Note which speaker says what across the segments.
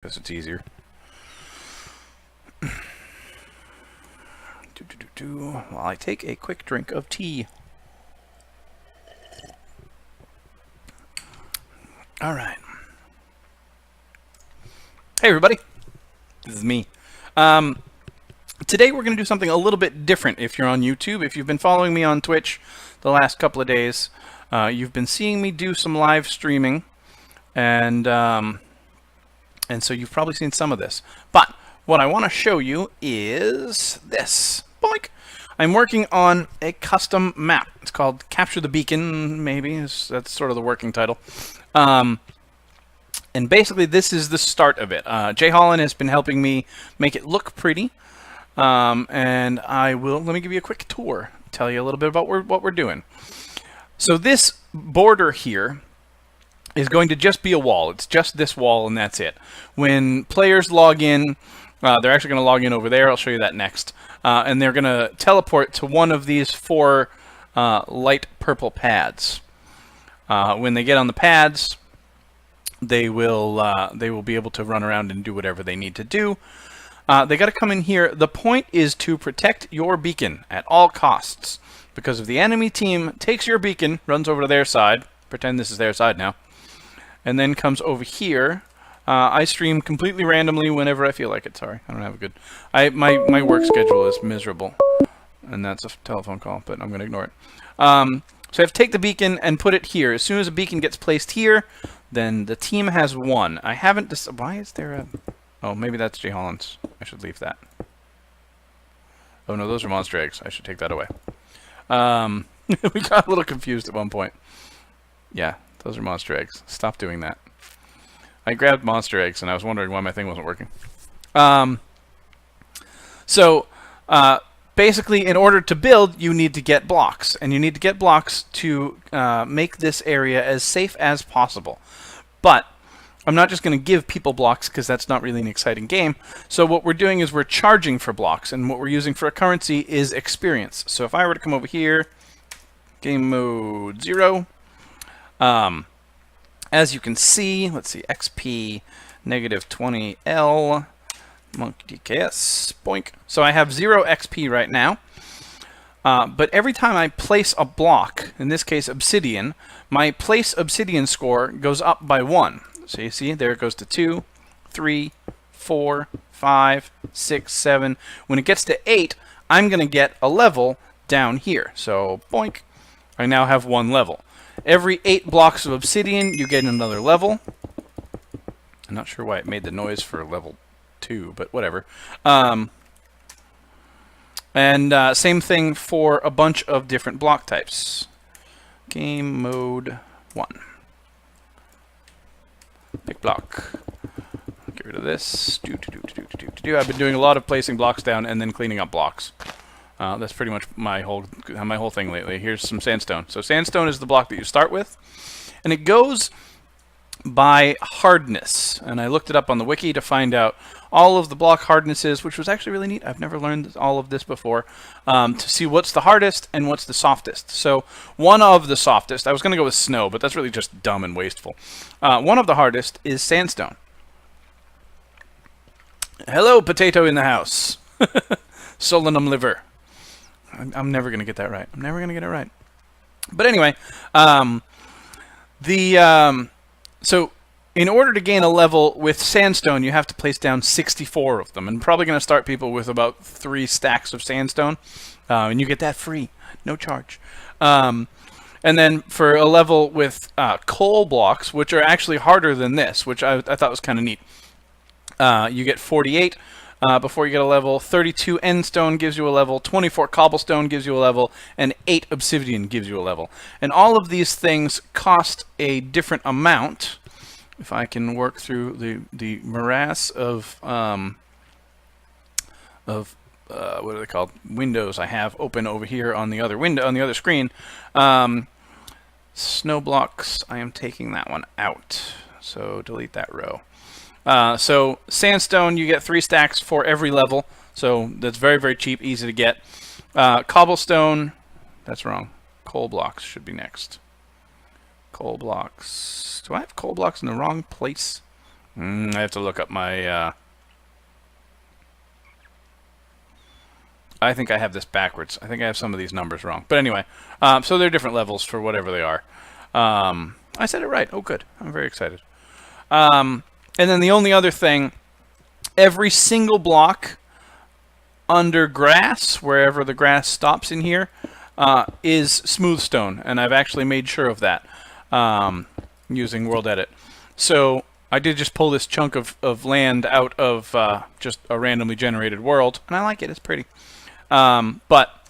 Speaker 1: because it's easier. While I take a quick drink of tea. All right. Hey everybody, this is me. Today we're going to do something a little bit different. If you're on YouTube, if you've been following me on Twitch the last couple of days, you've been seeing me do some live streaming, and so you've probably seen some of this. But what I want to show you is this. Boink! I'm working on a custom map. It's called Capture the Beacon, maybe. That's sort of the working title. And basically, this is the start of it. Jay Holland has been helping me make it look pretty. And let me give you a quick tour, tell you a little bit about what we're doing. So this border here is going to just be a wall. It's just this wall, and that's it. When players log in, they're actually going to log in over there. I'll show you that next. And they're going to teleport to one of these 4 light purple pads. When they get on the pads, they will be able to run around and do whatever they need to do. They got to come in here. The point is to protect your beacon at all costs, because if the enemy team takes your beacon, runs over to their side, pretend this is their side now, and then comes over here. I stream completely randomly whenever I feel like it. Sorry, I don't have a good... My work schedule is miserable, and that's a telephone call, but I'm going to ignore it. So I have to take the beacon and put it here. As soon as a beacon gets placed here, then the team has won. I haven't... Why is there a... Oh, maybe that's Jay Holland's. I should leave that. Oh no, those are monster eggs. I should take that away. We got a little confused at one point. Yeah, those are monster eggs. Stop doing that. I grabbed monster eggs and I was wondering why my thing wasn't working. Basically, in order to build, you need to get blocks. And you need to get blocks to make this area as safe as possible. But I'm not just going to give people blocks, because that's not really an exciting game. So what we're doing is we're charging for blocks, and what we're using for a currency is experience. So if I were to come over here, game mode 0, as you can see, let's see, XP negative 20L, monkey DKS, boink. So I have 0 XP right now. But every time I place a block, in this case obsidian, my place obsidian score goes up by 1. So you see, there it goes to 2, 3, 4, 5, 6, 7. When it gets to 8, I'm going to get a level down here. So, boink, I now have 1 level. Every 8 blocks of obsidian, you get another level. I'm not sure why it made the noise for level 2, but whatever. Same thing for a bunch of different block types. Game mode 1. Pick block. Get rid of this. I've been doing a lot of placing blocks down and then cleaning up blocks. That's pretty much my whole thing lately. Here's some sandstone. So sandstone is the block that you start with, and it goes by hardness. And I looked it up on the wiki to find out all of the block hardnesses, which was actually really neat. I've never learned all of this before, to see what's the hardest and what's the softest. So one of the softest, I was going to go with snow, but that's really just dumb and wasteful. One of the hardest is sandstone. Hello, potato in the house. Solanum liver. I'm never going to get that right. I'm never going to get it right. But anyway, so in order to gain a level with sandstone, you have to place down 64 of them. And probably going to start people with about 3 stacks of sandstone. And you get that free, no charge. And then for a level with coal blocks, which are actually harder than this, which I thought was kind of neat, you get 48 before you get a level. 32 endstone gives you a level. 24 cobblestone gives you a level. And 8 obsidian gives you a level. And all of these things cost a different amount. If I can work through the morass of what are they called? Windows I have open over here on the other window, on the other screen. Snow blocks, I am taking that one out. So delete that row. So sandstone, you get 3 stacks for every level. So that's very, very cheap, easy to get. Cobblestone, that's wrong. Coal blocks should be next. Coal blocks. Do I have coal blocks in the wrong place? I have to look up my... I think I have this backwards. I think I have some of these numbers wrong. But anyway, so they're different levels for whatever they are. I said it right. Oh, good. I'm very excited. And then the only other thing, every single block under grass, wherever the grass stops in here, is smooth stone. And I've actually made sure of that using World Edit. So I did just pull this chunk of land out of just a randomly generated world. And I like it. It's pretty. But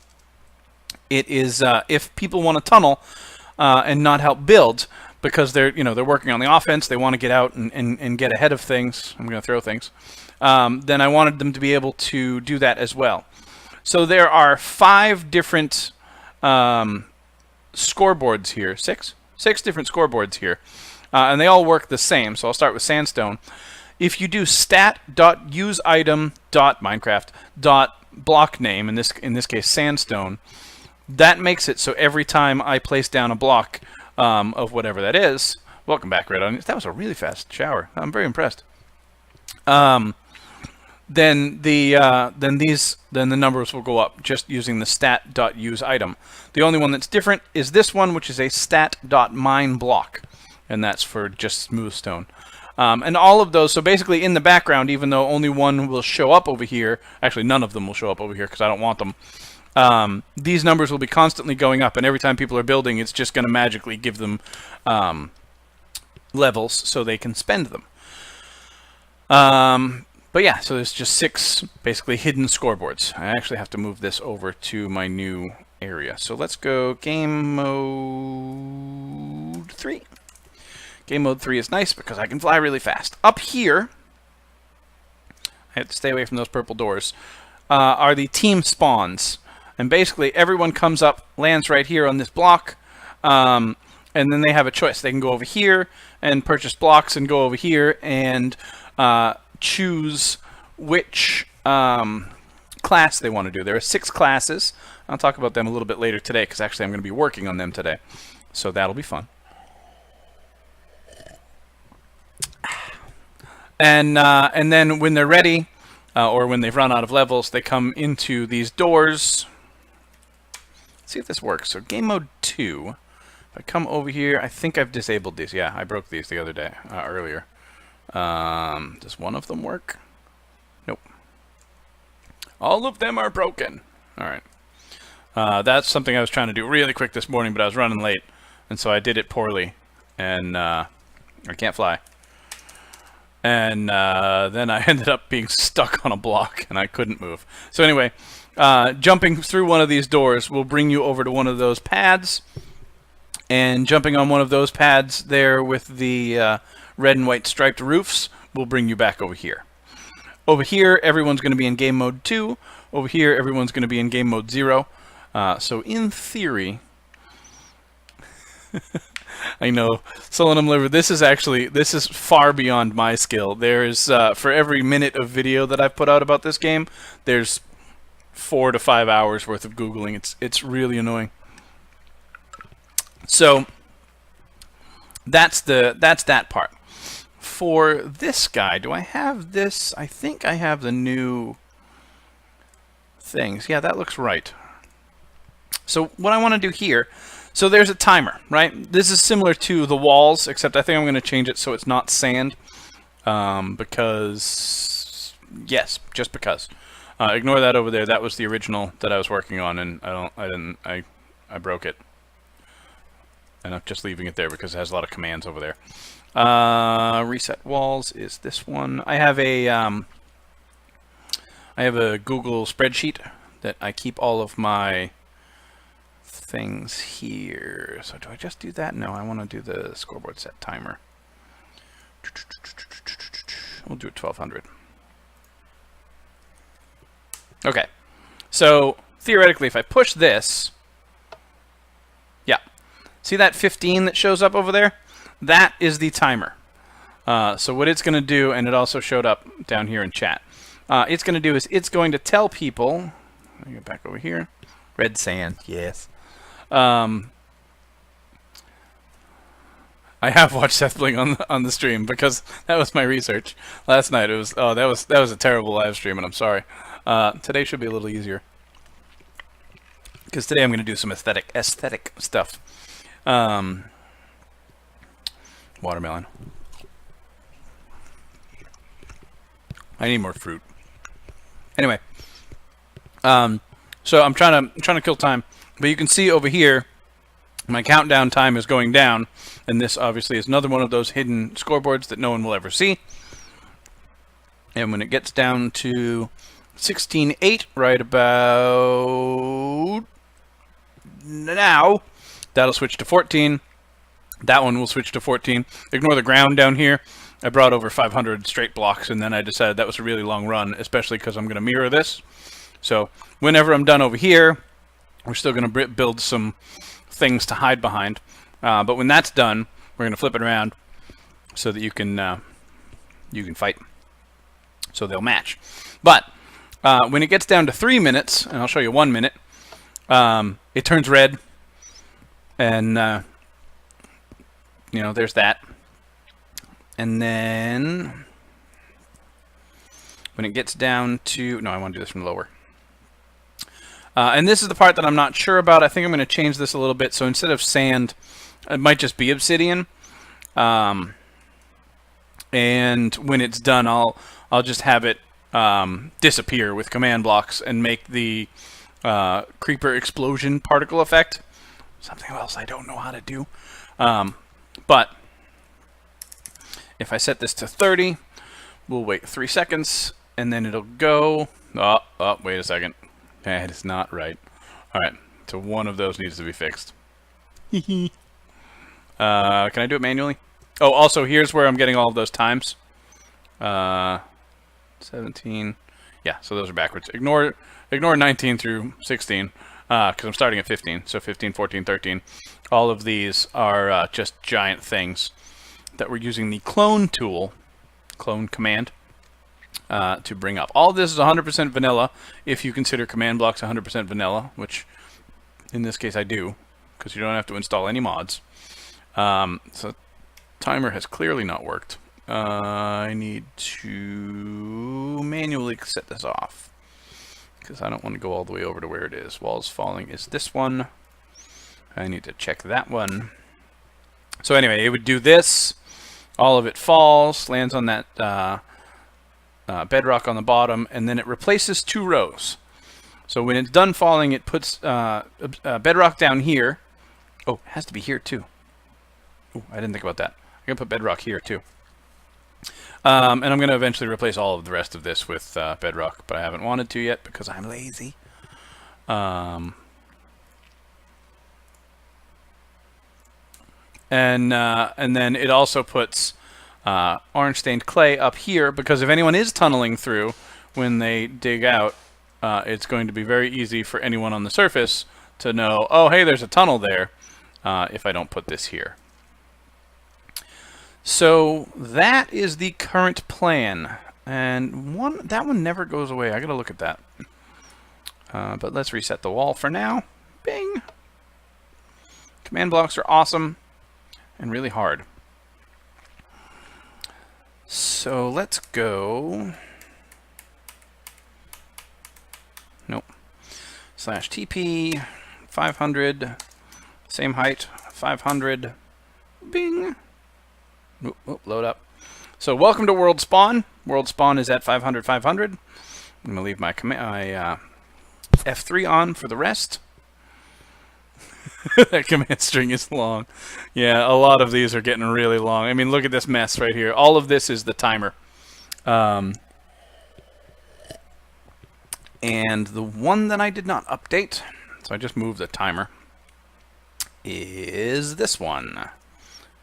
Speaker 1: it is if people want to tunnel and not help build because they're working on the offense, they want to get out and get ahead of things. I'm going to throw things. Then I wanted them to be able to do that as well. So there are 5 different scoreboards here. Six different scoreboards here, and they all work the same. So I'll start with sandstone. If you do stat.useItem.minecraft.blockname, in this case sandstone, that makes it so every time I place down a block of whatever that is, welcome back, Red Onions. That was a really fast shower. I'm very impressed. Then the numbers will go up just using the stat.useItem. The only one that's different is this one, which is a stat.mineBlock, and that's for just smooth stone. And all of those, so basically in the background, even though only one will show up over here, actually none of them will show up over here because I don't want them, these numbers will be constantly going up, and every time people are building, it's just going to magically give them levels so they can spend them. But yeah, so there's just 6 basically hidden scoreboards. I actually have to move this over to my new area. So let's go game mode 3. Game mode 3 is nice because I can fly really fast. Up here, I have to stay away from those purple doors, are the team spawns. And basically everyone comes up, lands right here on this block, and then they have a choice. They can go over here and purchase blocks and go over here and choose which class they want to do. There are 6 classes. I'll talk about them a little bit later today because actually I'm going to be working on them today. So that'll be fun. And then when they're ready, or when they've run out of levels, they come into these doors. Let's see if this works. So game mode 2. If I come over here, I think I've disabled these. Yeah, I broke these the other day, earlier. Does one of them work? Nope. All of them are broken. All right. That's something I was trying to do really quick this morning, but I was running late, and so I did it poorly, and I can't fly. And then I ended up being stuck on a block, and I couldn't move. So anyway, jumping through one of these doors will bring you over to one of those pads, and jumping on one of those pads there with the red and white striped roofs will bring you back over here. Over here, everyone's going to be in game mode 2. Over here, everyone's going to be in game mode 0. So in theory... I know, Solanum Liver, this is far beyond my skill. There's, for every minute of video that I've put out about this game, there's 4 to 5 hours worth of Googling. It's really annoying. So, that's that part. For this guy, do I have this? I think I have the new things. Yeah, that looks right. So, what I want to do here... So there's a timer, right? This is similar to the walls, except I think I'm going to change it so it's not sand, because, yes, just because. Ignore that over there. That was the original that I was working on, and I broke it. And I'm just leaving it there because it has a lot of commands over there. Reset walls is this one. I have a Google spreadsheet that I keep all of my things here. So do I just do that? No, I want to do the scoreboard set timer. We'll do it 1200. Okay. So theoretically, if I push this, yeah. See that 15 that shows up over there? That is the timer. So what it's going to do, and it also showed up down here in chat, it's going to do is it's going to tell people, let me get back over here, red sand, yes. I have watched Seth Bling on the stream because that was my research last night. It was that was a terrible live stream, and I'm sorry. Today should be a little easier because today I'm going to do some aesthetic stuff. Watermelon. I need more fruit. Anyway, so I'm trying to kill time, but you can see over here my countdown time is going down, and this obviously is another one of those hidden scoreboards that no one will ever see. And when it gets down to 16:08, right about now, that'll switch to 14. That one will switch to 14. Ignore the ground down here. I brought over 500 straight blocks, and then I decided that was a really long run, especially because I'm going to mirror this. So whenever I'm done over here, we're still going to build some things to hide behind. But when that's done, we're going to flip it around so that you can fight. So they'll match. But when it gets down to 3 minutes, and I'll show you 1 minute, it turns red, and you know, there's that. And then when it gets down to, no, I want to do this from lower. And this is the part that I'm not sure about. I think I'm going to change this a little bit. So instead of sand, it might just be obsidian. And when it's done, I'll just have it disappear with command blocks and make the creeper explosion particle effect. Something else I don't know how to do. But if I set this to 30, we'll wait 3 seconds, and then it'll go. Oh, wait a second. That is not right. All right, so one of those needs to be fixed. Can I do it manually? Oh, also, here's where I'm getting all of those times. 17. Yeah, so those are backwards. Ignore 19 through 16, because I'm starting at 15. So 15, 14, 13. All of these are just giant things that we're using the clone tool, clone command, to bring up. All of this is 100% vanilla, if you consider command blocks 100% vanilla, which in this case I do, because you don't have to install any mods. So timer has clearly not worked. I need to manually set this off, because I don't want to go all the way over to where it is. Walls falling is this one. I need to check that one. So anyway, it would do this. All of it falls, lands on that bedrock on the bottom, and then it replaces 2 rows. So when it's done falling, it puts bedrock down here. Oh, it has to be here too. Oh, I didn't think about that. I'm going to put bedrock here too. And I'm going to eventually replace all of the rest of this with bedrock, but I haven't wanted to yet because I'm lazy. And then it also puts orange stained clay up here, because if anyone is tunneling through when they dig out, it's going to be very easy for anyone on the surface to know, oh, hey, there's a tunnel there, if I don't put this here. So that is the current plan, and that one never goes away. I gotta look at that. But let's reset the wall for now. Bing. Command blocks are awesome and really hard. So let's go. Nope. /TP 500, same height, 500. Bing. Oop, load up. So welcome to world spawn. World spawn is at 500, 500. I'm gonna leave my F3 on for the rest. That command string is long. Yeah, a lot of these are getting really long. I mean, look at this mess right here. All of this is the timer. And the one that I did not update, so I just moved the timer, is this one.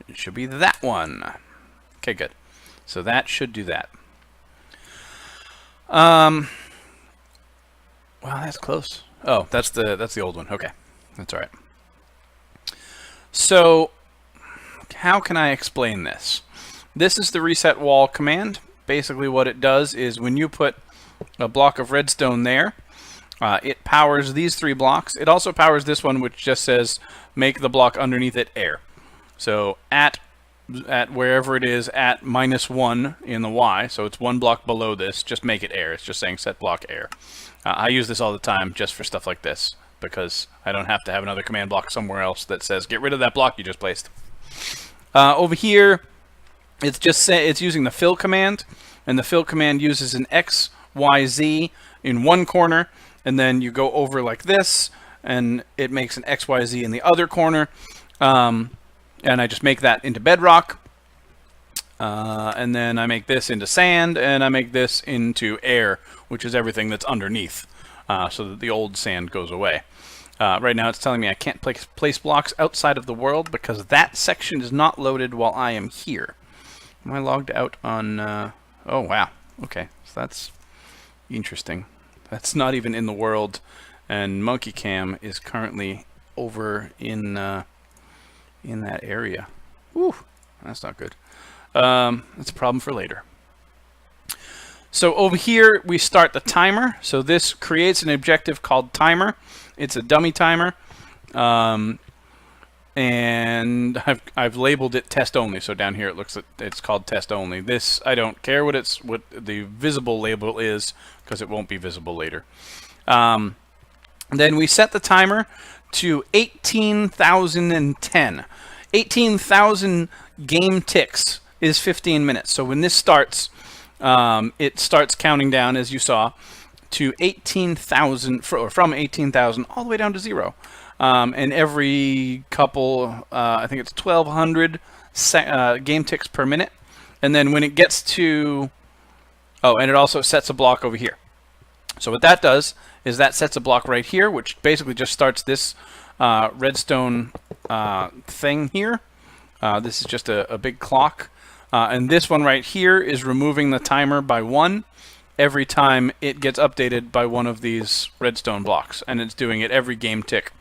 Speaker 1: It should be that one. Okay, good. So that should do that. Wow, that's close. Oh, that's the old one. Okay, that's all right. So how can I explain this? This is the reset wall command. Basically what it does is when you put a block of redstone there, it powers these 3 blocks. It also powers this one, which just says make the block underneath it air. So at at wherever it is at -1 in the Y, so it's one block below this, just make it air. It's just saying set block air. I use this all the time just for stuff like this, because I don't have to have another command block somewhere else that says get rid of that block you just placed. Over here, it's using the fill command, and the fill command uses an X, Y, Z in one corner, and then you go over like this, and it makes an X, Y, Z in the other corner. And I just make that into bedrock, and then I make this into sand, and I make this into air, which is everything that's underneath, so that the old sand goes away. Right now it's telling me I can't place blocks outside of the world because that section is not loaded while I am here. Am I logged out on... oh, wow. Okay, so that's interesting. That's not even in the world, and Monkey Cam is currently over in that area. Whew, that's not good. That's a problem for later. So over here, we start the timer. So this creates an objective called timer. It's a dummy timer. And I've labeled it test only. So down here it looks like it's called test only. This, I don't care what the visible label is, because it won't be visible later. Then we set the timer to 18,010. 18,000 game ticks is 15 minutes. So when this starts, it starts counting down, as you saw, to 18,000, from 18,000 all the way down to 0. And every couple, I think it's 1,200 game ticks per minute. And then when it gets to... Oh, and it also sets a block over here. So what that does is that sets a block right here, which basically just starts this redstone thing here. This is just a big clock. And this one right here is removing the timer by 1 every time it gets updated by one of these redstone blocks. And it's doing it every game tick,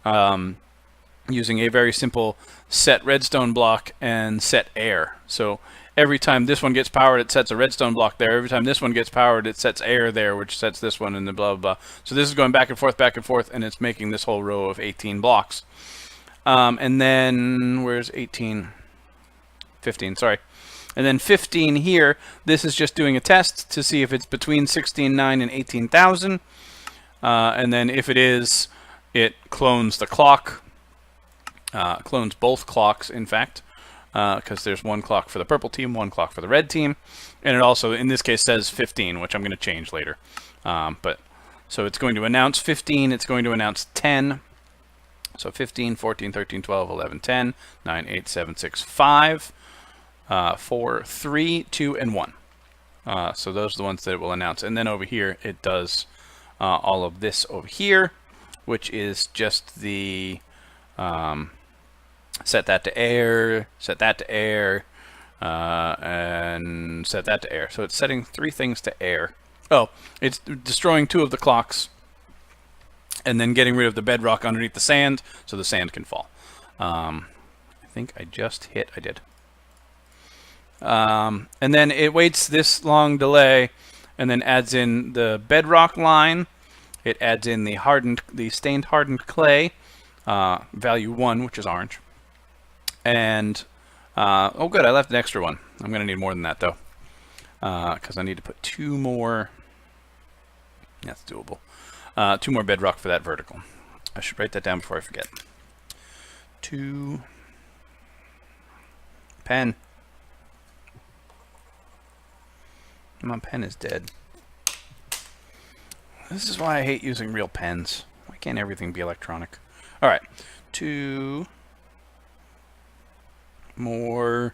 Speaker 1: using a very simple set redstone block and set air. So every time this one gets powered, it sets a redstone block there. Every time this one gets powered, it sets air there, which sets this one, and the blah, blah, blah. So this is going back and forth, and it's making this whole row of 18 blocks. And then, where's 18? 15, sorry. And then 15 here, this is just doing a test to see if it's between 16.9 and 18,000. And then if it is, it clones the clock. Clones both clocks, in fact, because there's one clock for the purple team, one clock for the red team. And it also, in this case, says 15, which I'm going to change later. So it's going to announce 15, it's going to announce 10. So 15, 14, 13, 12, 11, 10, 9, 8, 7, 6, 5, 4, 3, 2, and 1. So those are the ones that it will announce. And then over here, it does all of this over here, which is just the set that to air, set that to air, and set that to air. So it's setting 3 things to air. Oh, it's destroying 2 of the clocks, and then getting rid of the bedrock underneath the sand, so the sand can fall. I think I just hit, I did. And then it waits this long delay, and then adds in the bedrock line. It adds in the stained hardened clay, value 1, which is orange. And, oh good, I left an extra one. I'm going to need more than that, though, because I need to put 2 more. That's doable. 2 more bedrock for that vertical. I should write that down before I forget. 2 pen. My pen is dead. This is why I hate using real pens. Why can't everything be electronic? Alright. 2 more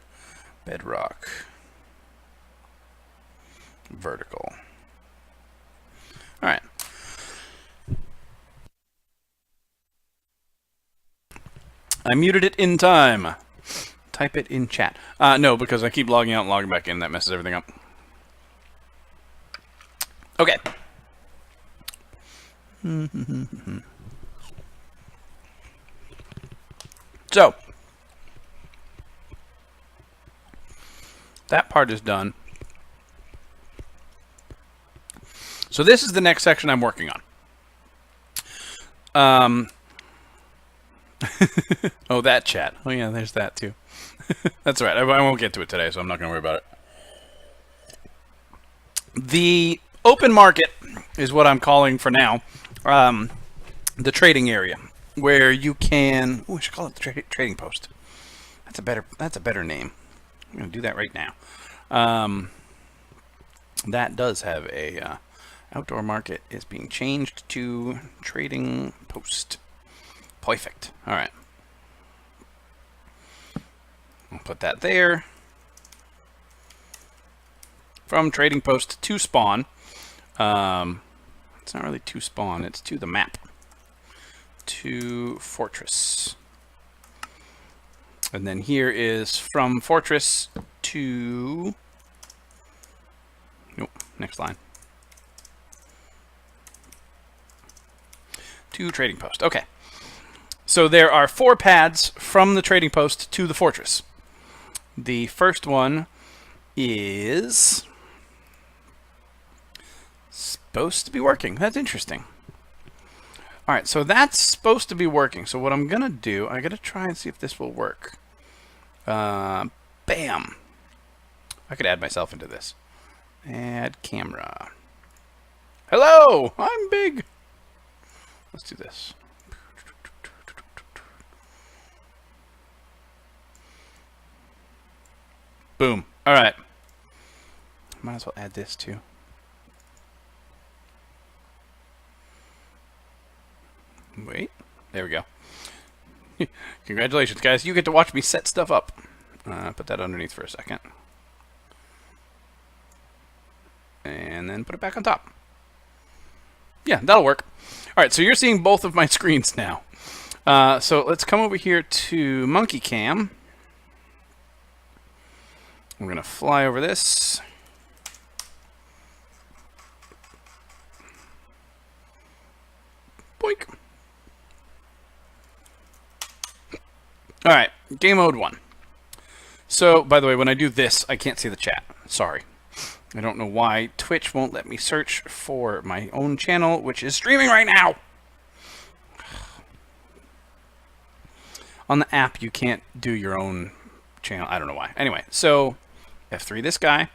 Speaker 1: bedrock. Vertical. Alright. I muted it in time. Type it in chat. No, because I keep logging out and logging back in. That messes everything up. Okay. So, that part is done. So this is the next section I'm working on. Oh, that chat. Oh yeah, there's that too. That's all right. I won't get to it today, so I'm not going to worry about it. The open market is what I'm calling for now. The trading area where you can. Oh, I should call it the trading post. That's a better name. I'm going to do that right now. That does have a outdoor market is being changed to trading post. Perfect. All right. I'll put that there. From trading post to spawn. It's not really to spawn, it's to the map. To fortress. And then here is from fortress to... Nope, next line. To trading post. Okay. So there are 4 paths from the trading post to the fortress. The first one is supposed to be working. That's interesting. All right, so that's supposed to be working. So what I'm going to do, I'm going to try and see if this will work. Bam. I could add myself into this. Add camera. Hello, I'm big. Let's do this. Boom. All right. Might as well add this too. Wait. There we go. Congratulations, guys. You get to watch me set stuff up. Put that underneath for a second. And then put it back on top. Yeah, that'll work. All right, so you're seeing both of my screens now. So let's come over here to Monkey Cam. We're going to fly over this. Boink. All right, game mode 1. So, by the way, when I do this, I can't see the chat. Sorry. I don't know why Twitch won't let me search for my own channel, which is streaming right now. On the app, you can't do your own channel. I don't know why. Anyway, so F3 this guy.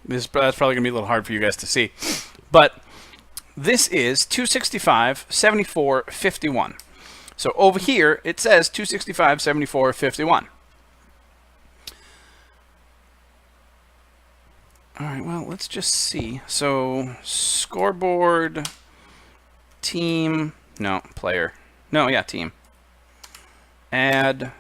Speaker 1: That's probably going to be a little hard for you guys to see. But this is 265, 74, 51. So over here, it says 265, 74, 51. All right, well, let's just see. So scoreboard, team, no, player. No, yeah, team. Add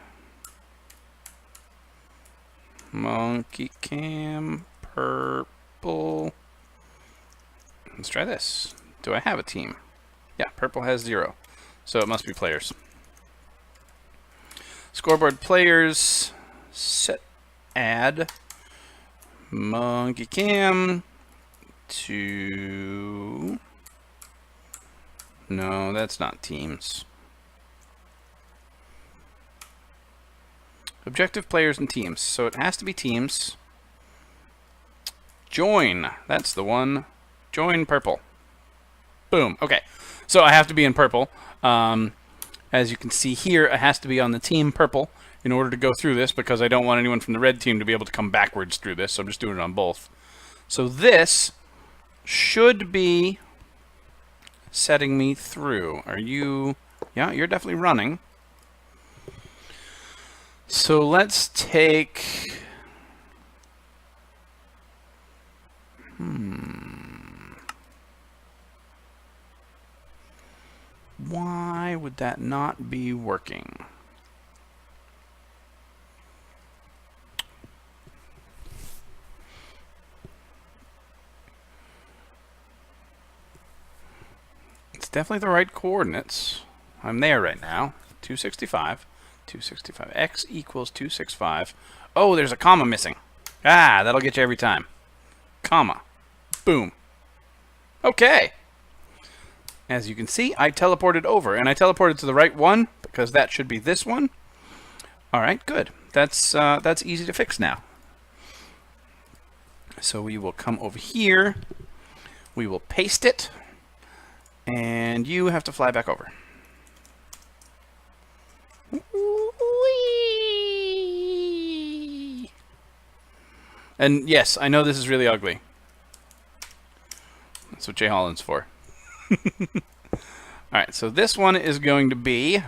Speaker 1: monkey cam, purple. Let's try this. Do I have a team? Yeah, purple has 0. So it must be players. Scoreboard players, set, add monkey cam to, no, that's not teams. Objective players and teams. So it has to be teams. Join, that's the one. Join purple. Boom. Okay. So I have to be in purple. As you can see here, it has to be on the team purple in order to go through this because I don't want anyone from the red team to be able to come backwards through this. So I'm just doing it on both. So this should be setting me through. Are you... Yeah, you're definitely running. So let's take... Why would that not be working? It's definitely the right coordinates. I'm there right now. 265. 265. X equals 265. Oh, there's a comma missing. Ah, that'll get you every time. Comma. Boom. Okay. As you can see, I teleported over, and I teleported to the right one because that should be this one. All right, good. That's easy to fix now. So we will come over here. We will paste it, and you have to fly back over. Whee! 'Cause And yes, I know this is really ugly. That's what Jay Holland's for. Alright, so this one is going to be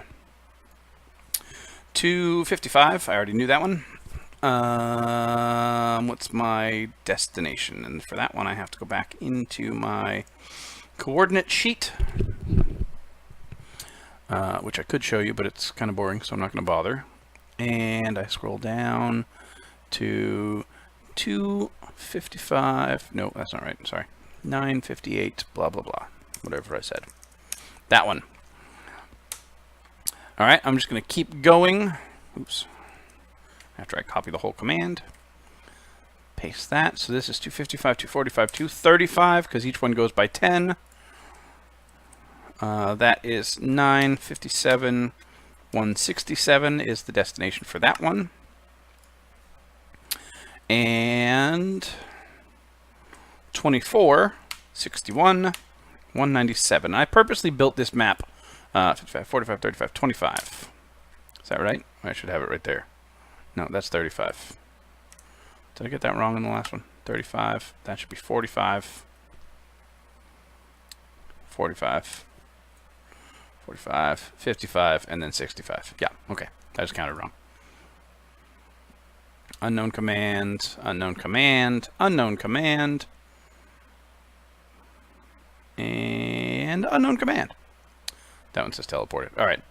Speaker 1: 255. I already knew that one. What's my destination? And for that one, I have to go back into my coordinate sheet, which I could show you, but it's kind of boring, so I'm not going to bother. And I scroll down to 255. No, that's not right. Sorry. 958, blah, blah, blah. Whatever I said. That one. All right, I'm just going to keep going. Oops. After I copy the whole command. Paste that. So this is 255, 245, 235, because each one goes by 10. That is 957, 167 is the destination for that one. And 24, 61, 197. I purposely built this map 55, 45, 35, 25. Is that right? I should have it right there. No, that's 35. Did I get that wrong in the last one? 35. That should be 45. 45. 45. 55. And then 65. Yeah, okay. I just counted wrong. Unknown command. Unknown command. Unknown command. And unknown command. That one says teleported. All right.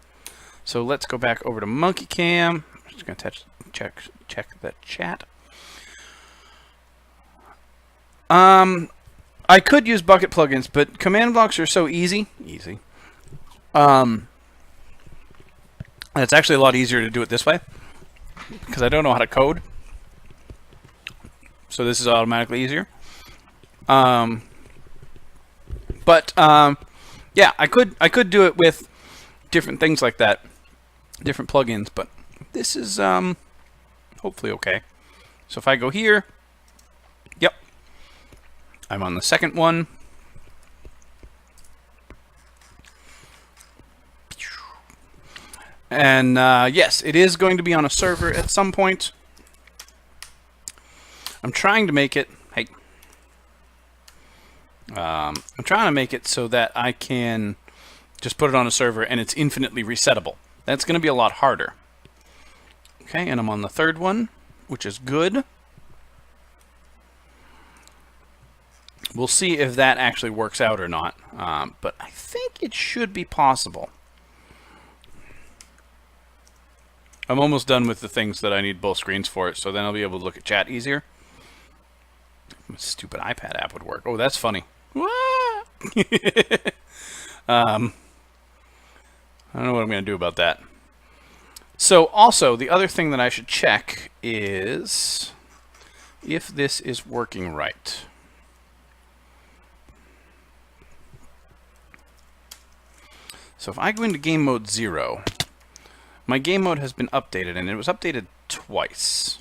Speaker 1: So let's go back over to Monkey Cam. I'm just going to check the chat. I could use bucket plugins, but command blocks are so easy. It's actually a lot easier to do it this way because I don't know how to code. So this is automatically easier. Yeah, I could do it with different things like that, different plugins, but this is hopefully okay. So if I go here, yep, I'm on the second one. And yes, it is going to be on a server at some point. I'm trying to make it, hey, I'm trying to make it so that I can just put it on a server and it's infinitely resettable. That's going to be a lot harder. Okay, and I'm on the third one, which is good. We'll see if that actually works out or not, but I think it should be possible. I'm almost done with the things that I need both screens for it, so then I'll be able to look at chat easier. My stupid iPad app would work. Oh, that's funny. What? I don't know what I'm going to do about that. So also, the other thing that I should check is if this is working right. So if I go into game mode 0, my game mode has been updated, and it was updated twice.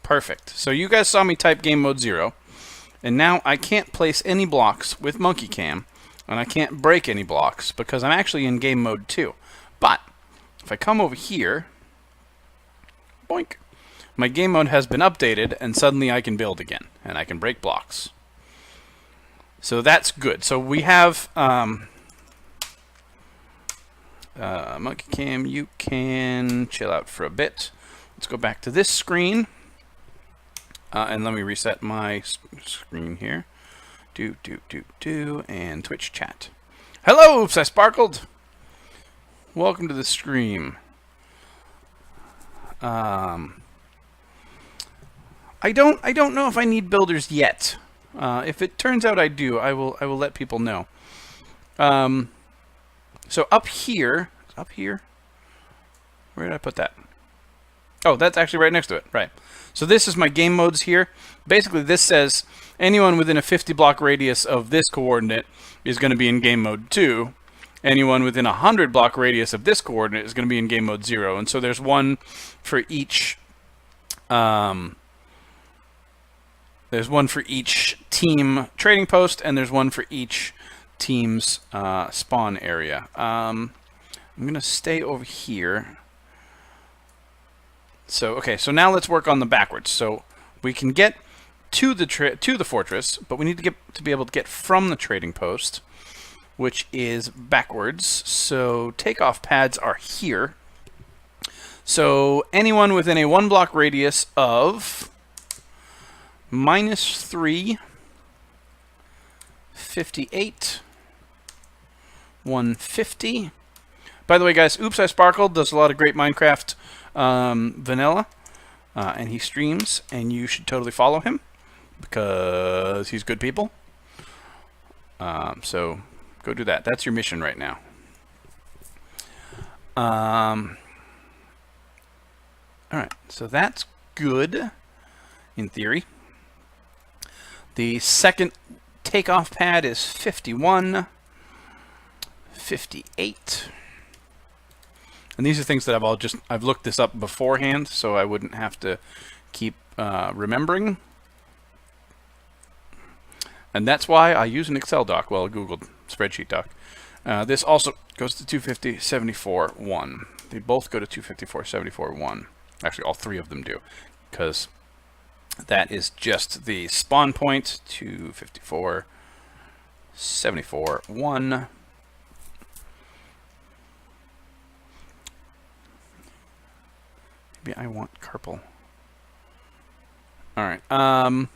Speaker 1: Perfect. So you guys saw me type game mode 0, and now I can't place any blocks with Monkey Cam, and I can't break any blocks because I'm actually in game mode 2. But if I come over here, boink, my game mode has been updated, and suddenly I can build again, and I can break blocks. So that's good. So we have Monkey Cam, you can chill out for a bit. Let's go back to this screen. And let me reset my screen here. And Twitch chat. Hello, oops, I sparkled. Welcome to the stream. I don't know if I need builders yet. If it turns out I do, I will let people know. So up here, where did I put that? Oh, that's actually right next to it, right. So this is my game modes here. Basically, this says anyone within a 50 block radius of this coordinate is going to be in game mode 2. Anyone within a 100 block radius of this coordinate is going to be in game mode 0. And so there's one for each. There's one for each team trading post, and there's one for each team's spawn area. I'm going to stay over here. So, okay, so now let's work on the backwards. So We can get to the fortress, but we need to be able to get from the trading post, which is backwards. So takeoff pads are here. So anyone within a 1 block radius of -3, 58, 150. By the way, guys, Oops, I Sparkled does a lot of great Minecraft vanilla, and he streams, and you should totally follow him because he's good people. So go do that. That's your mission right now. Alright, so that's good, in theory. The second takeoff pad is 51, 58. And these are things that I've looked this up beforehand, so I wouldn't have to keep remembering. And that's why I use an Excel doc, well, a Google spreadsheet doc. This also goes to 250, 74, 1. They both go to 254, 74, 1. Actually, all three of them do, because that is just the spawn point. 254, 74, 1. Maybe I want Carpal. Alright, I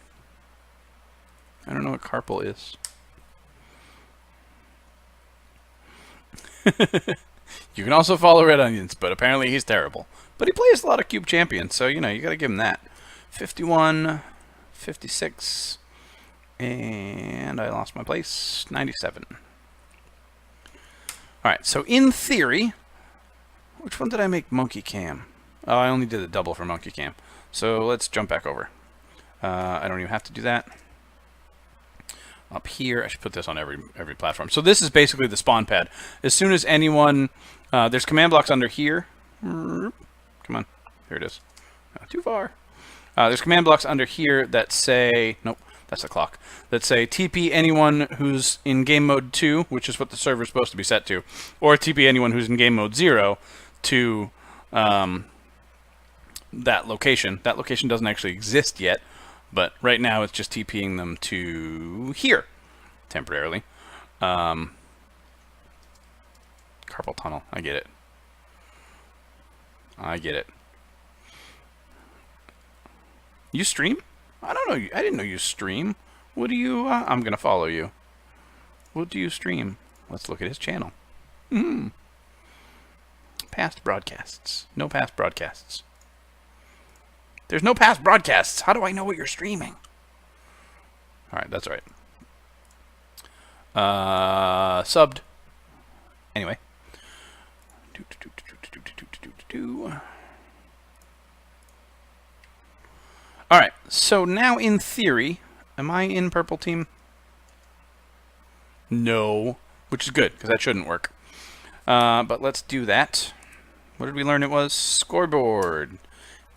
Speaker 1: don't know what Carpal is. You can also follow Red Onions, but apparently he's terrible. But he plays a lot of Cube Champions, so, you know, you gotta give him that. 51, 56, and I lost my place, 97. Alright, so in theory, which one did I make Monkey Cam? Oh, I only did a double for Monkey Cam. So let's jump back over. I don't even have to do that. Up here, I should put this on every platform. So this is basically the spawn pad. As soon as anyone, there's command blocks under here. Come on, here it is. Not too far. There's command blocks under here that say, nope, that's the clock, that say TP anyone who's in game mode 2, which is what the server's supposed to be set to, or TP anyone who's in game mode 0 to that location. That location doesn't actually exist yet, but right now it's just TPing them to here, temporarily. Carpal tunnel, I get it. I get it. You stream? I don't know. I didn't know you stream. What do you... I'm going to follow you. What do you stream? Let's look at his channel. Past broadcasts. No past broadcasts. There's no past broadcasts. How do I know what you're streaming? Alright, that's alright. Subbed. Anyway. Alright, so now in theory, am I in purple team? No, which is good, because that shouldn't work. But let's do that. What did we learn it was? Scoreboard.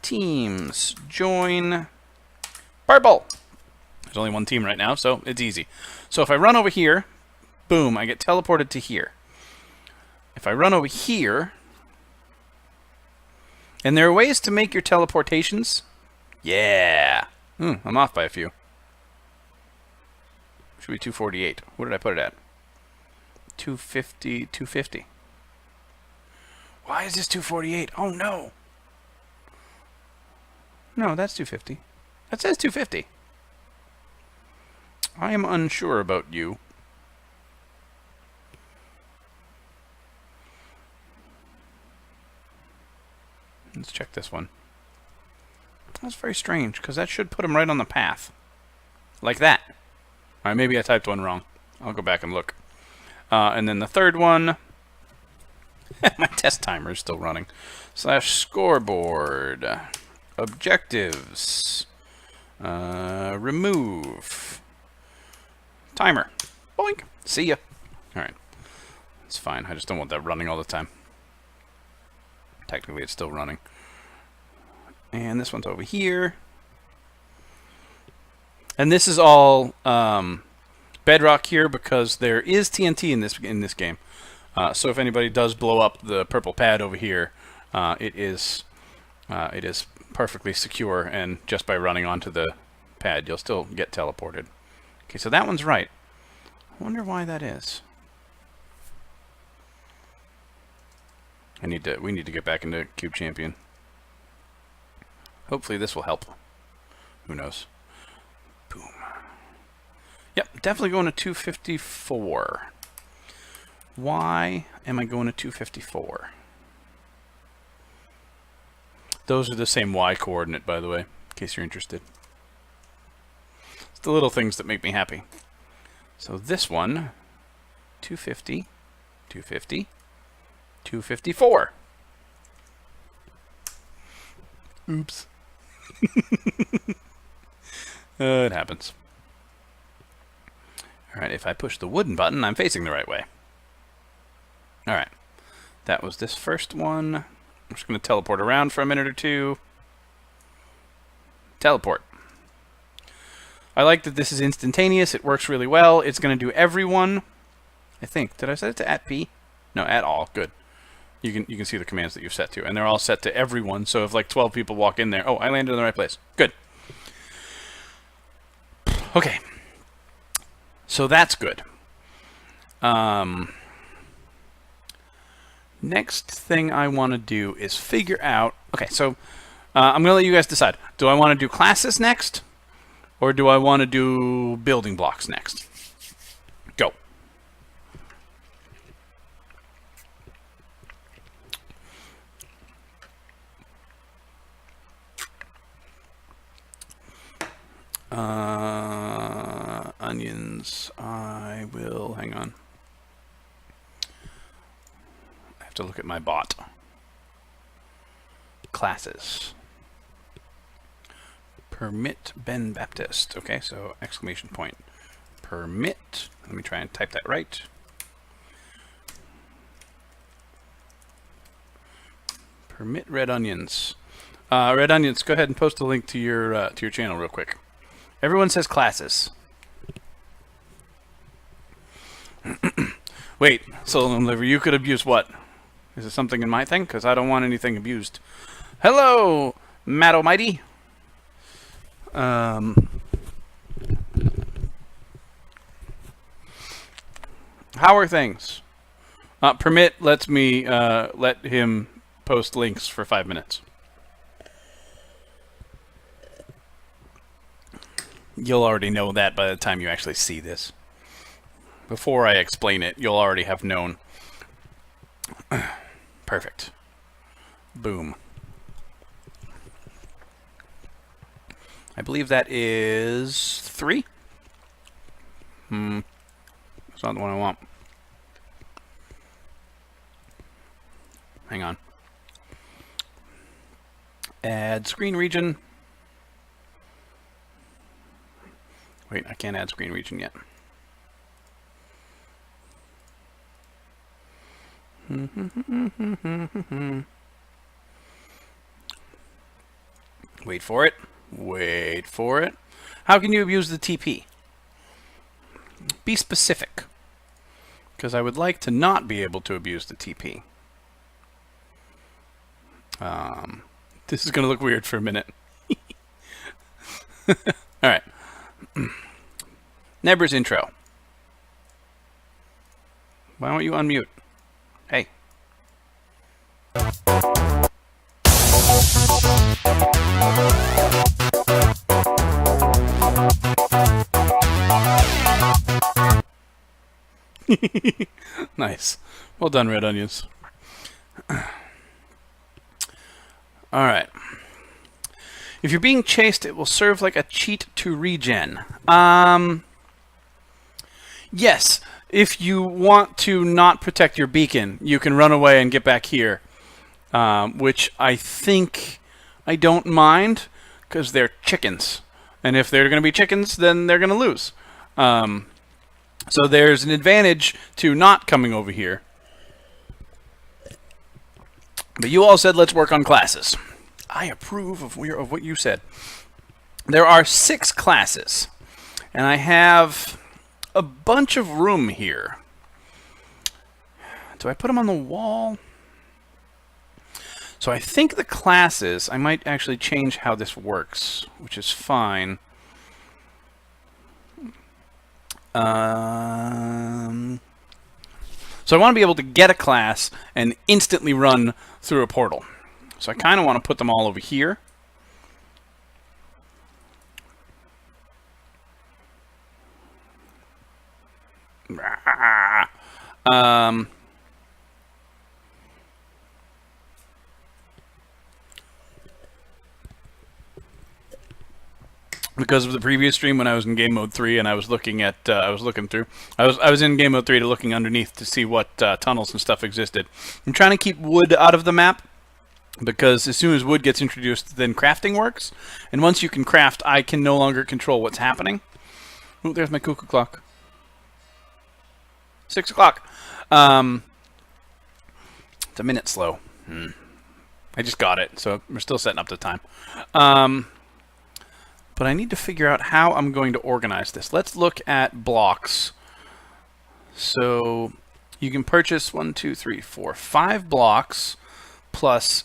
Speaker 1: Teams. Join. Purple. There's only one team right now, so it's easy. So if I run over here, boom, I get teleported to here. If I run over here, and there are ways to make your teleportations. Yeah. I'm off by a few. Should be 248. What did I put it at? 250, 250. Why is this 248? Oh, no. No, that's 250. That says 250. I am unsure about you. Let's check this one. That's very strange, because that should put him right on the path. Like that. Alright, maybe I typed one wrong. I'll go back and look. And then the third one... my test timer is still running. / scoreboard. Objectives. Remove. Timer. Boink. See ya. Alright. It's fine. I just don't want that running all the time. Technically, it's still running. And this one's over here. And this is all bedrock here because there is TNT in this game. So if anybody does blow up the purple pad over here, it is perfectly secure, and just by running onto the pad, you'll still get teleported. Okay, so that one's right. I wonder why that is. We need to get back into Cube Champion. Hopefully this will help. Who knows? Boom. Yep, definitely going to 254. Why am I going to 254? Those are the same Y coordinate, by the way, in case you're interested. It's the little things that make me happy. So this one, 250, 250, 254. Oops. It happens. Alright, if I push the wooden button, I'm facing the right way. Alright, that was this first one. I'm just going to teleport around for a minute or two. Teleport. I like that this is instantaneous. It works really well. It's going to do everyone. I think. Did I set it to @p? No, at all. Good. You can see the commands that you've set to, and they're all set to everyone. So if like 12 people walk in there, oh, I landed in the right place. Good. Okay. So that's good. Next thing I want to do is figure out... Okay, so I'm going to let you guys decide. Do I want to do classes next? Or do I want to do building blocks next? Go. Onions. I will... Hang on. I have to look at my bot. Classes. Permit Ben Baptist. Okay, so exclamation point. Permit. Let me try and type that right. Permit red onions. Red onions, go ahead and post a link to your channel real quick. Everyone says classes. Wait, Sullivan Liver, you could abuse what? Is it something in my thing? Because I don't want anything abused. Hello, Matt Almighty. How are things? Permit lets me let him post links for 5 minutes. You'll already know that by the time you actually see this. Before I explain it, you'll already have known. Perfect. Boom. I believe that is 3. That's not the one I want. Hang on. Add screen region. Wait, I can't add screen region yet. Wait for it. Wait for it. How can you abuse the TP? Be specific. Because I would like to not be able to abuse the TP. This is going to look weird for a minute. Alright. Nebra's intro. Why don't you unmute? Hey. Nice. Well done, Red Onions. Alright. If you're being chased, it will serve like a cheat to regen. Yes. If you want to not protect your beacon, you can run away and get back here. Which I think I don't mind, because they're chickens. And if they're going to be chickens, then they're going to lose. So there's an advantage to not coming over here. But you all said let's work on classes. I approve of what you said. There are 6 classes. And I have a bunch of room here. Do I put them on the wall? So I think the classes, I might actually change how this works, which is fine. So I want to be able to get a class and instantly run through a portal. So I kind of want to put them all over here. Because of the previous stream when I was in game mode 3 and I was looking at I was in game mode 3 to looking underneath to see what tunnels and stuff existed. I'm trying to keep wood out of the map because as soon as wood gets introduced, then crafting works, and once you can craft, I can no longer control what's happening. Oh, there's my cuckoo clock. 6 o'clock. It's a minute slow. I just got it, so we're still setting up the time. But I need to figure out how I'm going to organize this. Let's look at blocks. So you can purchase 5 blocks plus,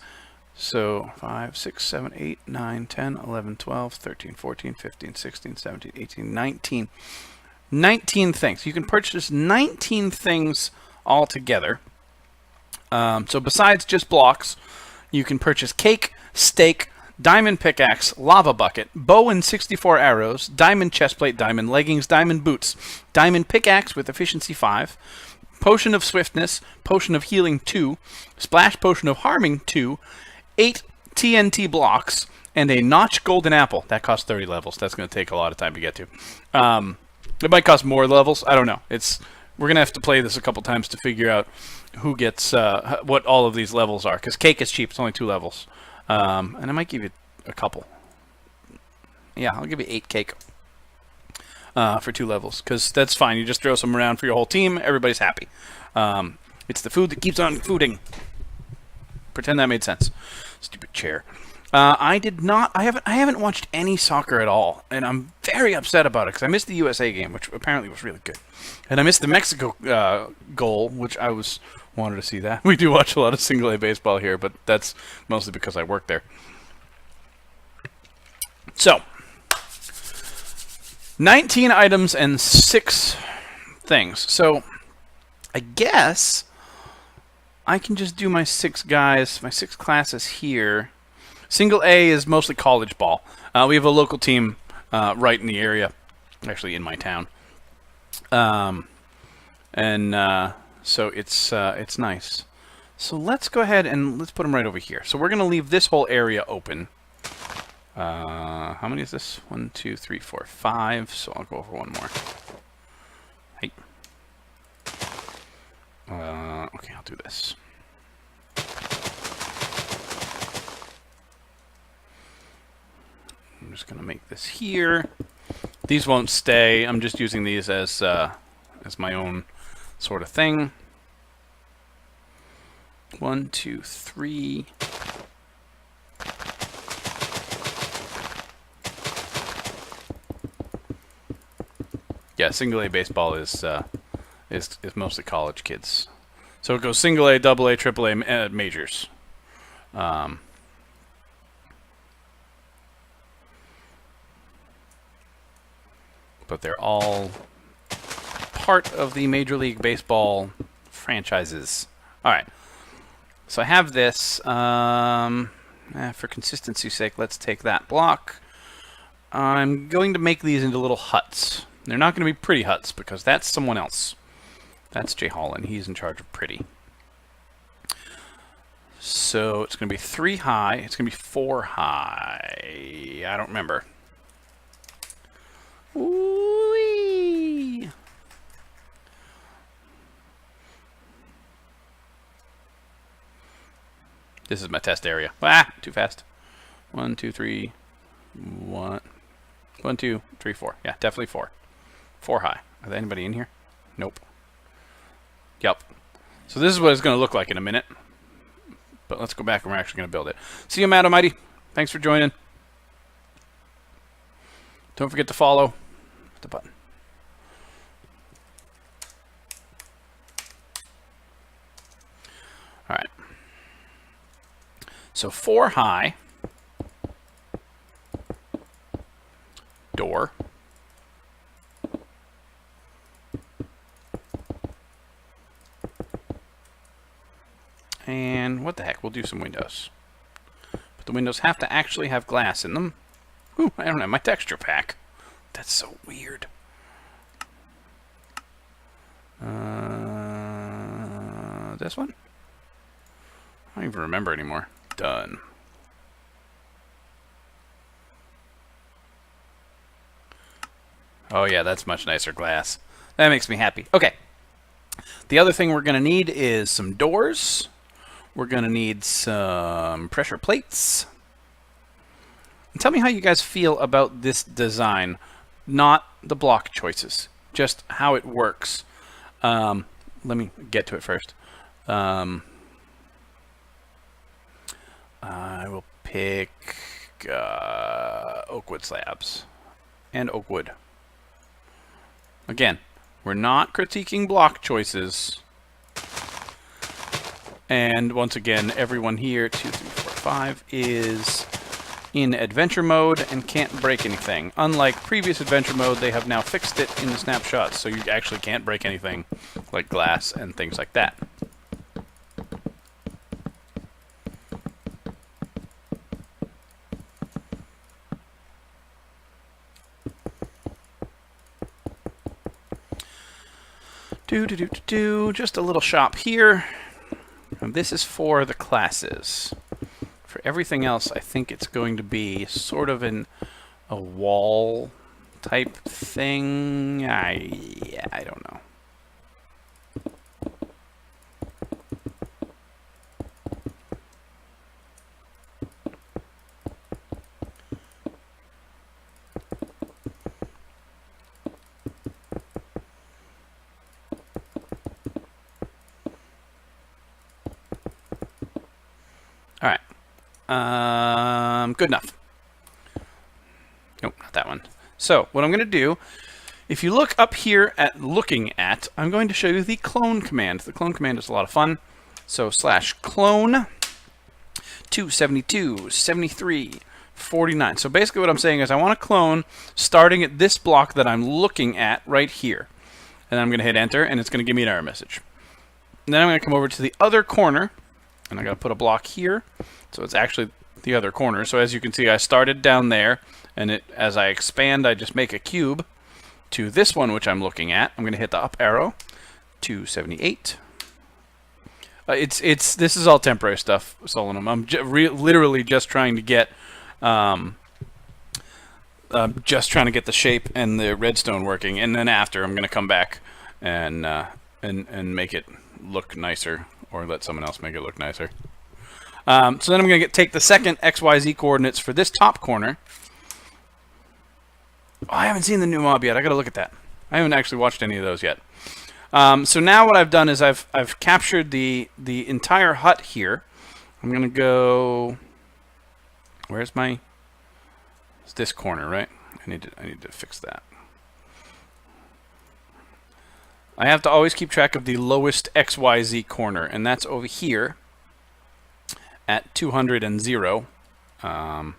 Speaker 1: so 5, 6, 7, 8, 9, 10, 11, 12, 13, 14, 15, 16, 17, 18, 19. 19 things. You can purchase 19 things altogether. So besides just blocks, you can purchase cake, steak, diamond pickaxe, lava bucket, bow and 64 arrows, diamond chestplate, diamond leggings, diamond boots, diamond pickaxe with efficiency 5, potion of swiftness, potion of healing 2, splash potion of harming 2, 8 TNT blocks, and a notch golden apple. That costs 30 levels. That's going to take a lot of time to get to. It might cost more levels. I don't know. We're going to have to play this a couple times to figure out who gets what all of these levels are, because cake is cheap. It's only 2 levels. And I might give you a couple. Yeah, I'll give you 8 cake for 2 levels, because that's fine. You just throw some around for your whole team. Everybody's happy. It's the food that keeps on fooding. Pretend that made sense. Stupid chair. I haven't watched any soccer at all, and I'm very upset about it because I missed the USA game, which apparently was really good, and I missed the Mexico goal, which wanted to see that. We do watch a lot of single A baseball here, but that's mostly because I work there. So, 19 items and 6 things. So, I guess I can just do my 6 guys, my 6 classes here. Single A is mostly college ball. We have a local team right in the area, actually in my town, so it's nice. So let's go ahead and let's put them right over here. So we're going to leave this whole area open. How many is this? 1, 2, 3, 4, 5. So I'll go over one more. Hey. Okay, I'll do this. I'm just going to make this here. These won't stay. I'm just using these as my own sort of thing. 1, 2, 3. Yeah, single A baseball is mostly college kids. So it goes single A, double A, triple A, majors. But they're all part of the Major League Baseball franchises. All right. So I have this. For consistency's sake, let's take that block. I'm going to make these into little huts. They're not going to be pretty huts because that's someone else. That's Jay Holland. He's in charge of pretty. So it's going to be 3 high. It's going to be 4 high. I don't remember. Ooh-wee. This is my test area. Ah, too fast. 1, 2, 3. 1, 2, 3, 4. Yeah, definitely 4. 4 high. Is there anybody in here? Nope. Yep. So this is what it's going to look like in a minute. But let's go back and we're actually going to build it. See you, Mad Almighty. Thanks for joining. Don't forget to follow. Hit the button. All right. So 4 high, door, and what the heck, we'll do some windows. But the windows have to actually have glass in them. Ooh, I don't have my texture pack. That's so weird. This one? I don't even remember anymore. Done. Oh yeah, that's much nicer glass. That makes me happy. Okay. The other thing we're going to need is some doors. We're going to need some pressure plates. And tell me how you guys feel about this design. Not the block choices, just how it works. Let me get to it first. I will pick oak wood slabs and oak wood. Again, we're not critiquing block choices. And once again, everyone here, 2, 3, 4, 5, is in adventure mode and can't break anything. Unlike previous adventure mode, they have now fixed it in the snapshots, so you actually can't break anything like glass and things like that. Just a little shop here. And this is for the classes. For everything else, I think it's going to be sort of a wall type thing. I don't know. All right. Good enough. Nope, not that one. So what I'm going to do, if you look up here at looking at, I'm going to show you the clone command. The clone command is a lot of fun. So /clone 272, 73, 49. So basically what I'm saying is I want to clone starting at this block that I'm looking at right here. And then I'm going to hit enter, and it's going to give me an error message. And then I'm going to come over to the other corner, and I'm going to put a block here. So it's actually the other corner. So as you can see, I started down there, and as I expand, I just make a cube to this one, which I'm looking at. I'm going to hit the up arrow, 278. This is all temporary stuff, Solanum. I'm literally just trying to get the shape and the redstone working, and then after I'm going to come back and make it look nicer, or let someone else make it look nicer. So then I'm going to take the second XYZ coordinates for this top corner. Oh, I haven't seen the new mob yet. I got to look at that. I haven't actually watched any of those yet. So now what I've done is I've captured the entire hut here. I'm going to go. Where's my? It's this corner, right? I need to fix that. I have to always keep track of the lowest XYZ corner, and that's over here at 200 and 0. I'm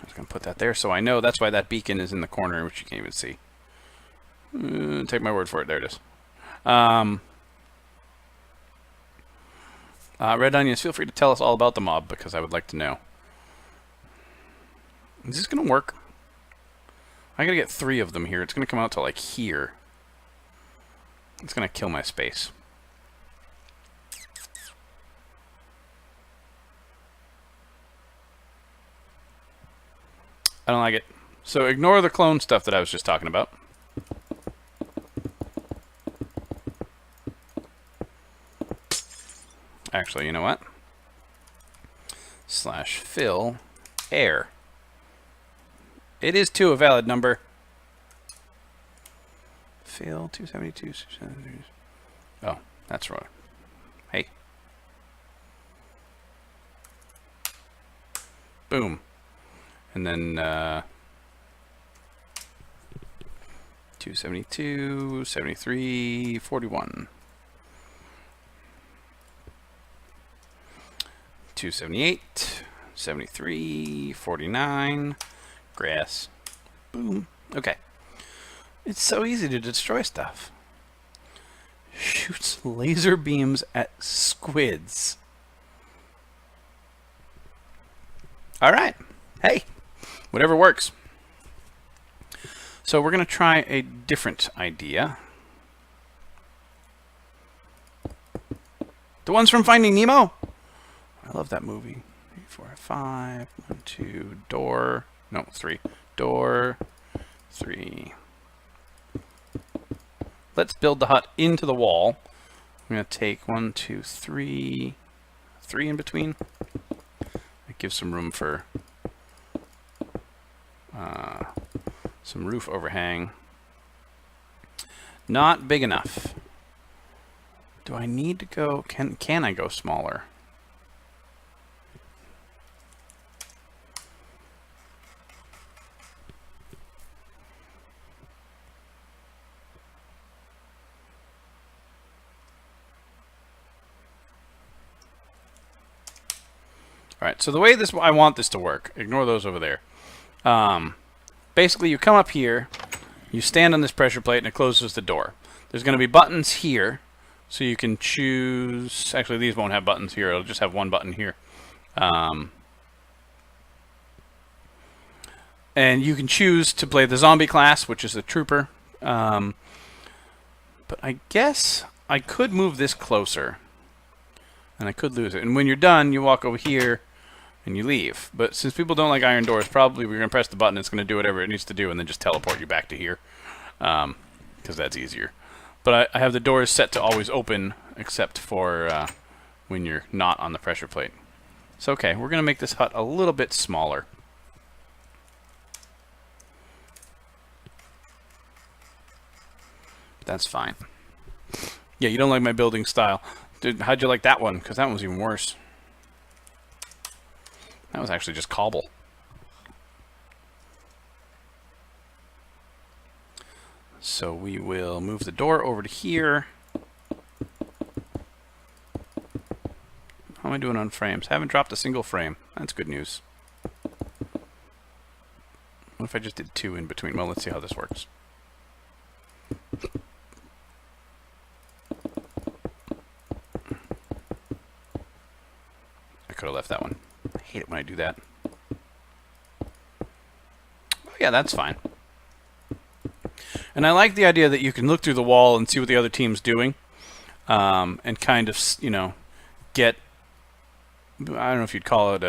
Speaker 1: just going to put that there so I know. That's why that beacon is in the corner, which you can't even see. Take my word for it. There it is. Red Onions, feel free to tell us all about the mob, because I would like to know. Is this going to work? I got to get 3 of them here. It's going to come out to like here. It's going to kill my space. I don't like it. So ignore the clone stuff that I was just talking about. Actually, you know what? /fill air. It is 2 a valid number. Fill 272. Oh, that's wrong. Hey. Boom. And then 272, 73, 41. 278, 73, 49, grass. Boom. Okay. It's so easy to destroy stuff. Shoots laser beams at squids. All right. Hey, whatever works. So we're going to try a different idea. The ones from Finding Nemo? I love that movie. 3, 4, 5. 1, 2, door. No, 3. Door. 3. Let's build the hut into the wall. I'm going to take 1, 2, 3. 3 in between. It gives some room for some roof overhang. Not big enough. Do I need to go? Can I go smaller? All right. So the way I want this to work. Ignore those over there. Basically, you come up here, you stand on this pressure plate, and it closes the door. There's going to be buttons here, so you can choose. Actually, these won't have buttons here. It'll just have one button here. And you can choose to play the zombie class, which is the trooper. But I guess I could move this closer, and I could lose it. And when you're done, you walk over here, and you leave. But since people don't like iron doors, probably we're going to press the button, it's going to do whatever it needs to do, and then just teleport you back to here, because that's easier. But I have the doors set to always open, except for when you're not on the pressure plate. So okay, we're going to make this hut a little bit smaller. That's fine. Yeah, you don't like my building style. Dude, how'd you like that one? Because that one was even worse. That was actually just cobble. So we will move the door over to here. How am I doing on frames? Haven't dropped a single frame. That's good news. What if I just did 2 in between? Well, let's see how this works. I could have left that one. I hate it when I do that. Oh, yeah, that's fine. And I like the idea that you can look through the wall and see what the other team's doing, and kind of, you know, get, I don't know if you'd call it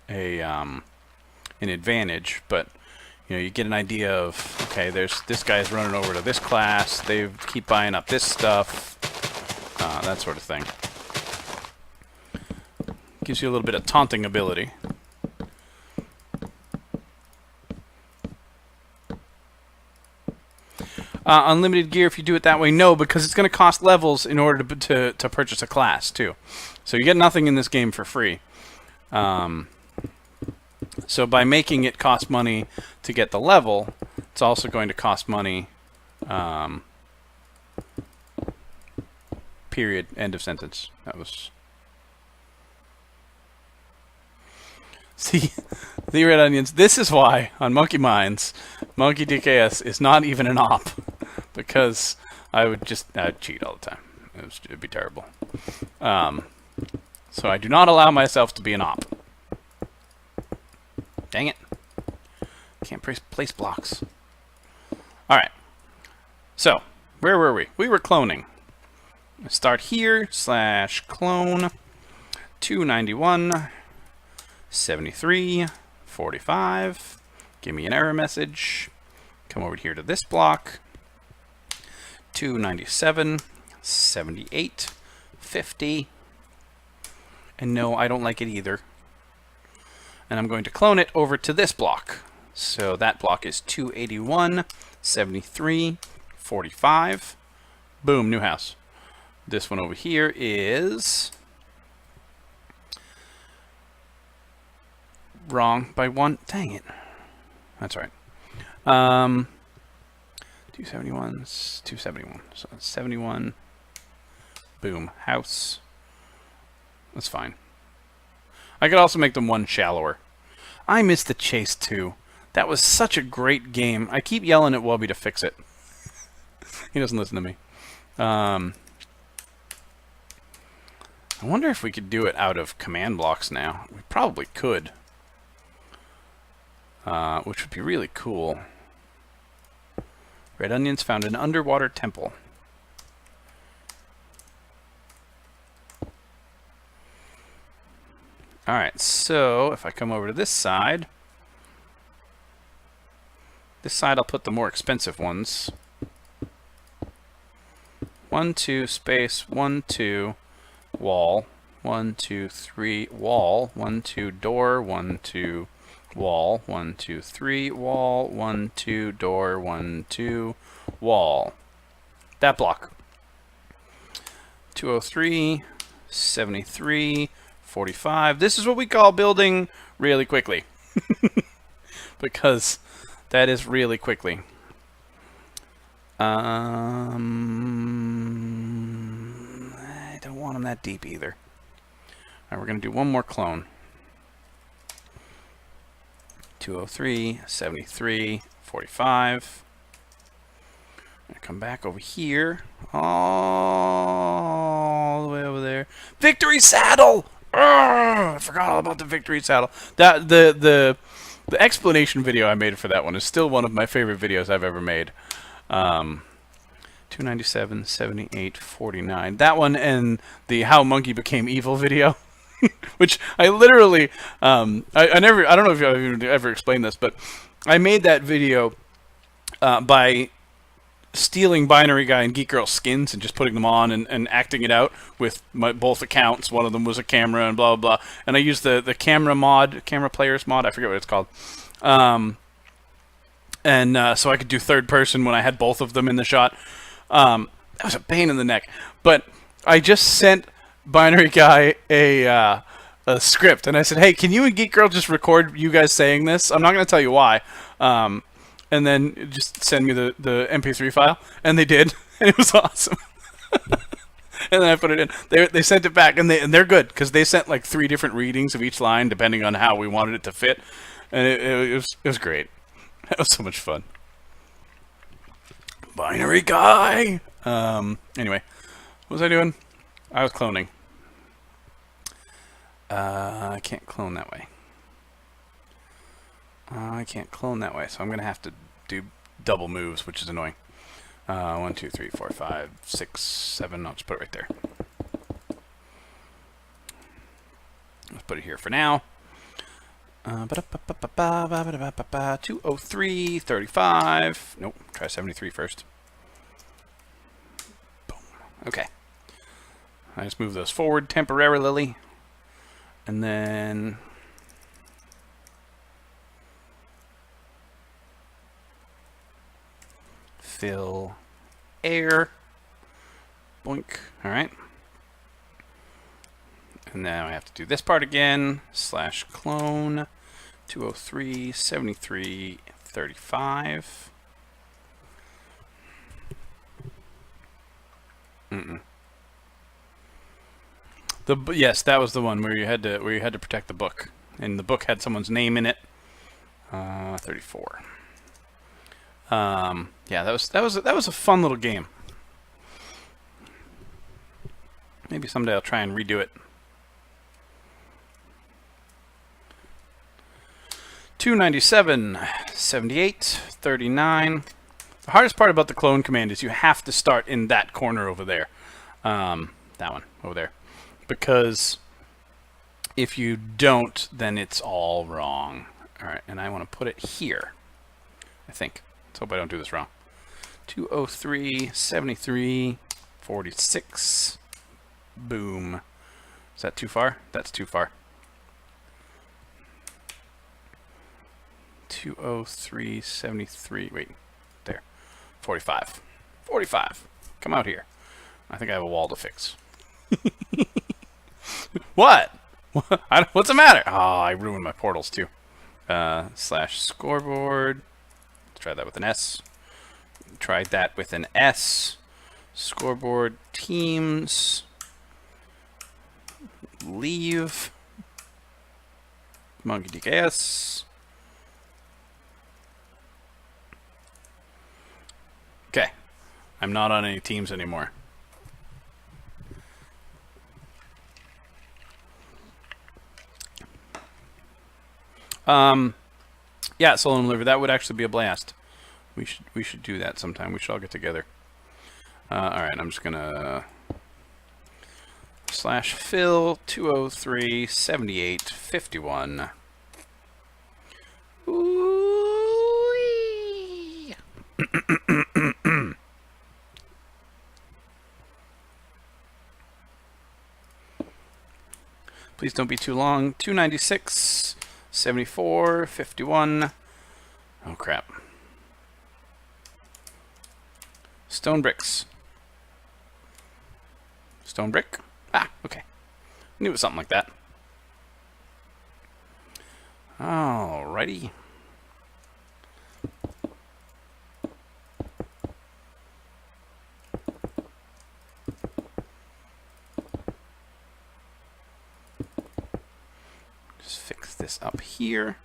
Speaker 1: an advantage, but you know, you get an idea of, okay, there's this guy's running over to this class, they keep buying up this stuff, that sort of thing. Gives you a little bit of taunting ability. Unlimited gear, if you do it that way, no, because it's going to cost levels in order to purchase a class, too. So you get nothing in this game for free. So by making it cost money to get the level, it's also going to cost money, period, end of sentence. That was... See, the red onions, this is why, on Monkey Minds, Monkey DKS is not even an op. Because I'd cheat all the time. It'd be terrible. So I do not allow myself to be an op. Dang it. Can't place blocks. Alright. So, where were we? We were cloning. Start here, /clone 291 73 45. Give me an error message. Come over here to this block. 297 78 50. And no, I don't like it either. And I'm going to clone it over to this block. So that block is 281 73 45. Boom, new house. This one over here is wrong by 1. Dang it. That's right. 271, 271. So 71. Boom, house. That's fine. I could also make them one shallower. I miss the chase too. That was such a great game. I keep yelling at Wubby to fix it. He doesn't listen to me. I wonder if we could do it out of command blocks now. We probably could. Which would be really cool. Red onions found in underwater temple. Alright, so if I come over to this side I'll put the more expensive ones. 1, 2, space, 1, 2, wall, 1, 2, 3, wall, 1, 2, door, 1, 2, wall, 1, 2, 3, wall, 1, 2, door, 1, 2, wall. That block. 203, 73, 45. This is what we call building really quickly. Because that is really quickly. I don't want them that deep either. Alright, we're going to do one more clone. 203, 73, 45. I'm going to come back over here. All the way over there. Victory saddle! Urgh, I forgot all about the victory saddle. That the explanation video I made for that one is still one of my favorite videos I've ever made. 297, 78, 49. That one and the How Monkey Became Evil video. Which I literally, I don't know if I've ever explained this, but I made that video by stealing Binary Guy and Geek Girl skins and just putting them on and acting it out with both accounts. One of them was a camera and blah, blah, blah. And I used the camera mod, camera players mod, I forget what it's called. So I could do third person when I had both of them in the shot. That was a pain in the neck. But I just sent Binary Guy a script, and I said, hey, can you and Geek Girl just record you guys saying this? I'm not going to tell you why. And then just send me the MP3 file. And they did, and it was awesome. And then I put it in. They sent it back, and they're good, because they sent like 3 different readings of each line, depending on how we wanted it to fit. And it was great. That was so much fun. Binary Guy! Anyway, what was I doing? I was cloning. I can't clone that way. I can't clone that way, so I'm going to have to do double moves, which is annoying. 1, 2, 3, 4, 5, 6, 7. I'll just put it right there. Let's put it here for now. 203, 35. Nope, try 73 first. Boom. Okay. I just move those forward temporarily. And then fill air. Boink. All right. And now I have to do this part again. Slash clone. 203, 73, 35. Yes, that was the one where you had to protect the book, and the book had someone's name in it. 34. Yeah, that was a fun little game. Maybe someday I'll try and redo it. 297, 78, 39. The hardest part about the clone command is you have to start in that corner over there. That one over there. Because if you don't, then it's all wrong. Alright, and I want to put it here. I think. Let's hope I don't do this wrong. 203, 73, 46. Boom. Is that too far? That's too far. 203, 73. Wait, there. 45. 45. Come out here. I think I have a wall to fix. What? What's the matter? Oh, I ruined my portals too. Slash scoreboard. Let's try that with an S. Try that with an S. Scoreboard teams. Leave. Monkey DKS. Okay. I'm not on any teams anymore. Yeah, Soul and Liver, that would actually be a blast. We should do that sometime. We should all get together. Alright, I'm just gonna /fill 203 78 51. Ooh-wee. Please don't be too long. 296 74 51. Oh crap. Stone bricks. Stone brick? Ah, okay. Knew it was something like that. Alrighty. Just fix this up here.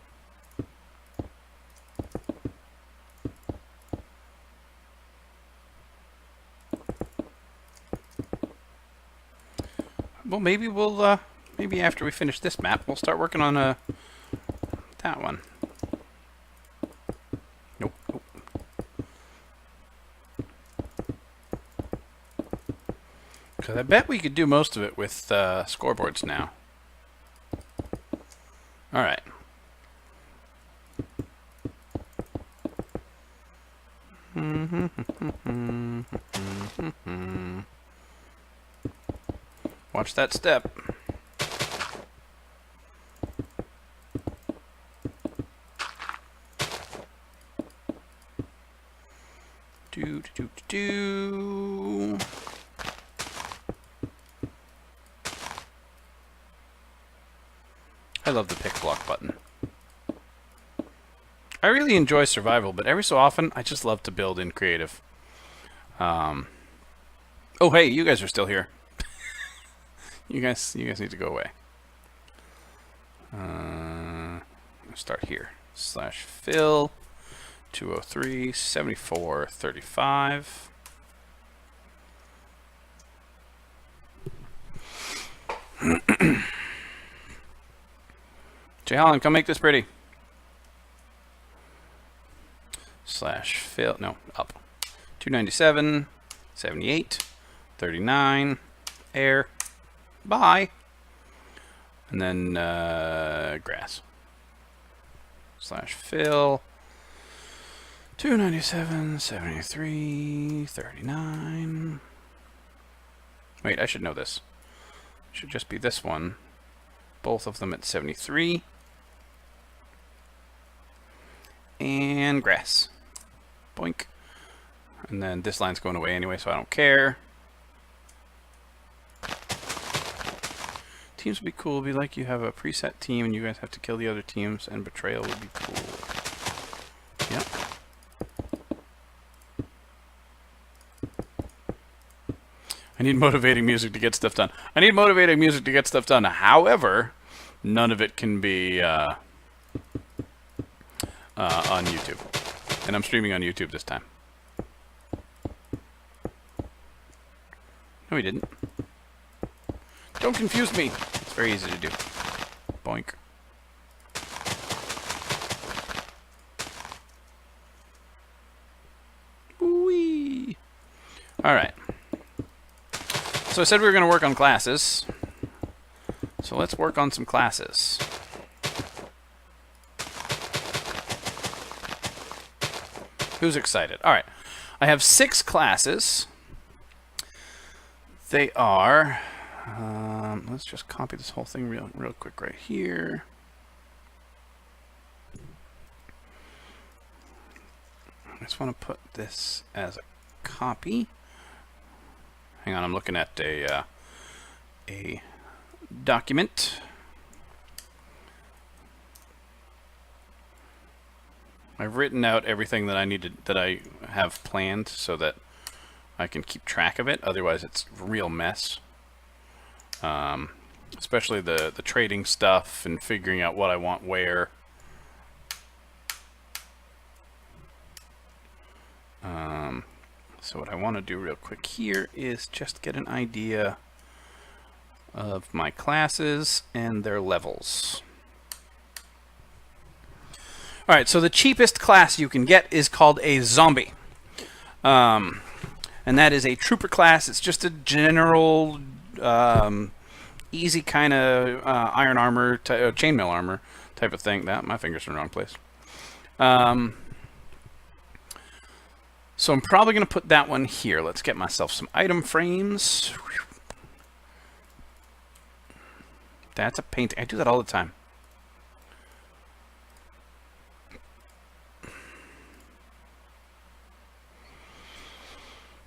Speaker 1: Well, maybe we'll, maybe after we finish this map, we'll start working on, that one. Nope. Because I bet we could do most of it with, scoreboards now. Alright. Watch that step. Do. I love the pick block button. I really enjoy survival, but every so often I just love to build in creative. Oh hey, you guys are still here. You guys need to go away. Start here. /fill 203 74 35. Jay Holland, come make this pretty. /fill, no, up. 297 78 39 air. Bye. And then grass. /fill 297 73 39. Wait, I should know this. It should just be this one. Both of them at 73. And grass. Boink. And then this line's going away anyway, so I don't care. Teams would be cool. It'd be like you have a preset team and you guys have to kill the other teams, and betrayal would be cool. Yep. I need motivating music to get stuff done. I need motivating music to get stuff done. However, none of it can be on YouTube. And I'm streaming on YouTube this time. No, he didn't. Don't confuse me. It's very easy to do. Boink. Whee! Alright. So I said we were going to work on classes. So let's work on some classes. Who's excited? Alright. I have 6 classes. They are... let's just copy this whole thing real quick right here. I just want to put this as a copy. Hang on, I'm looking at a document. I've written out everything that I needed, that I have planned, so that I can keep track of it. Otherwise, it's a real mess. especially the trading stuff and figuring out what I want where. So what I want to do real quick here is just get an idea of my classes and their levels. Alright, so the cheapest class you can get is called a zombie. And that is a trooper class. It's just a general, easy kind of iron armor, chainmail armor type of thing. My finger's in the wrong place. So I'm probably going to put that one here. Let's get myself some item frames. That's a painting. I do that all the time.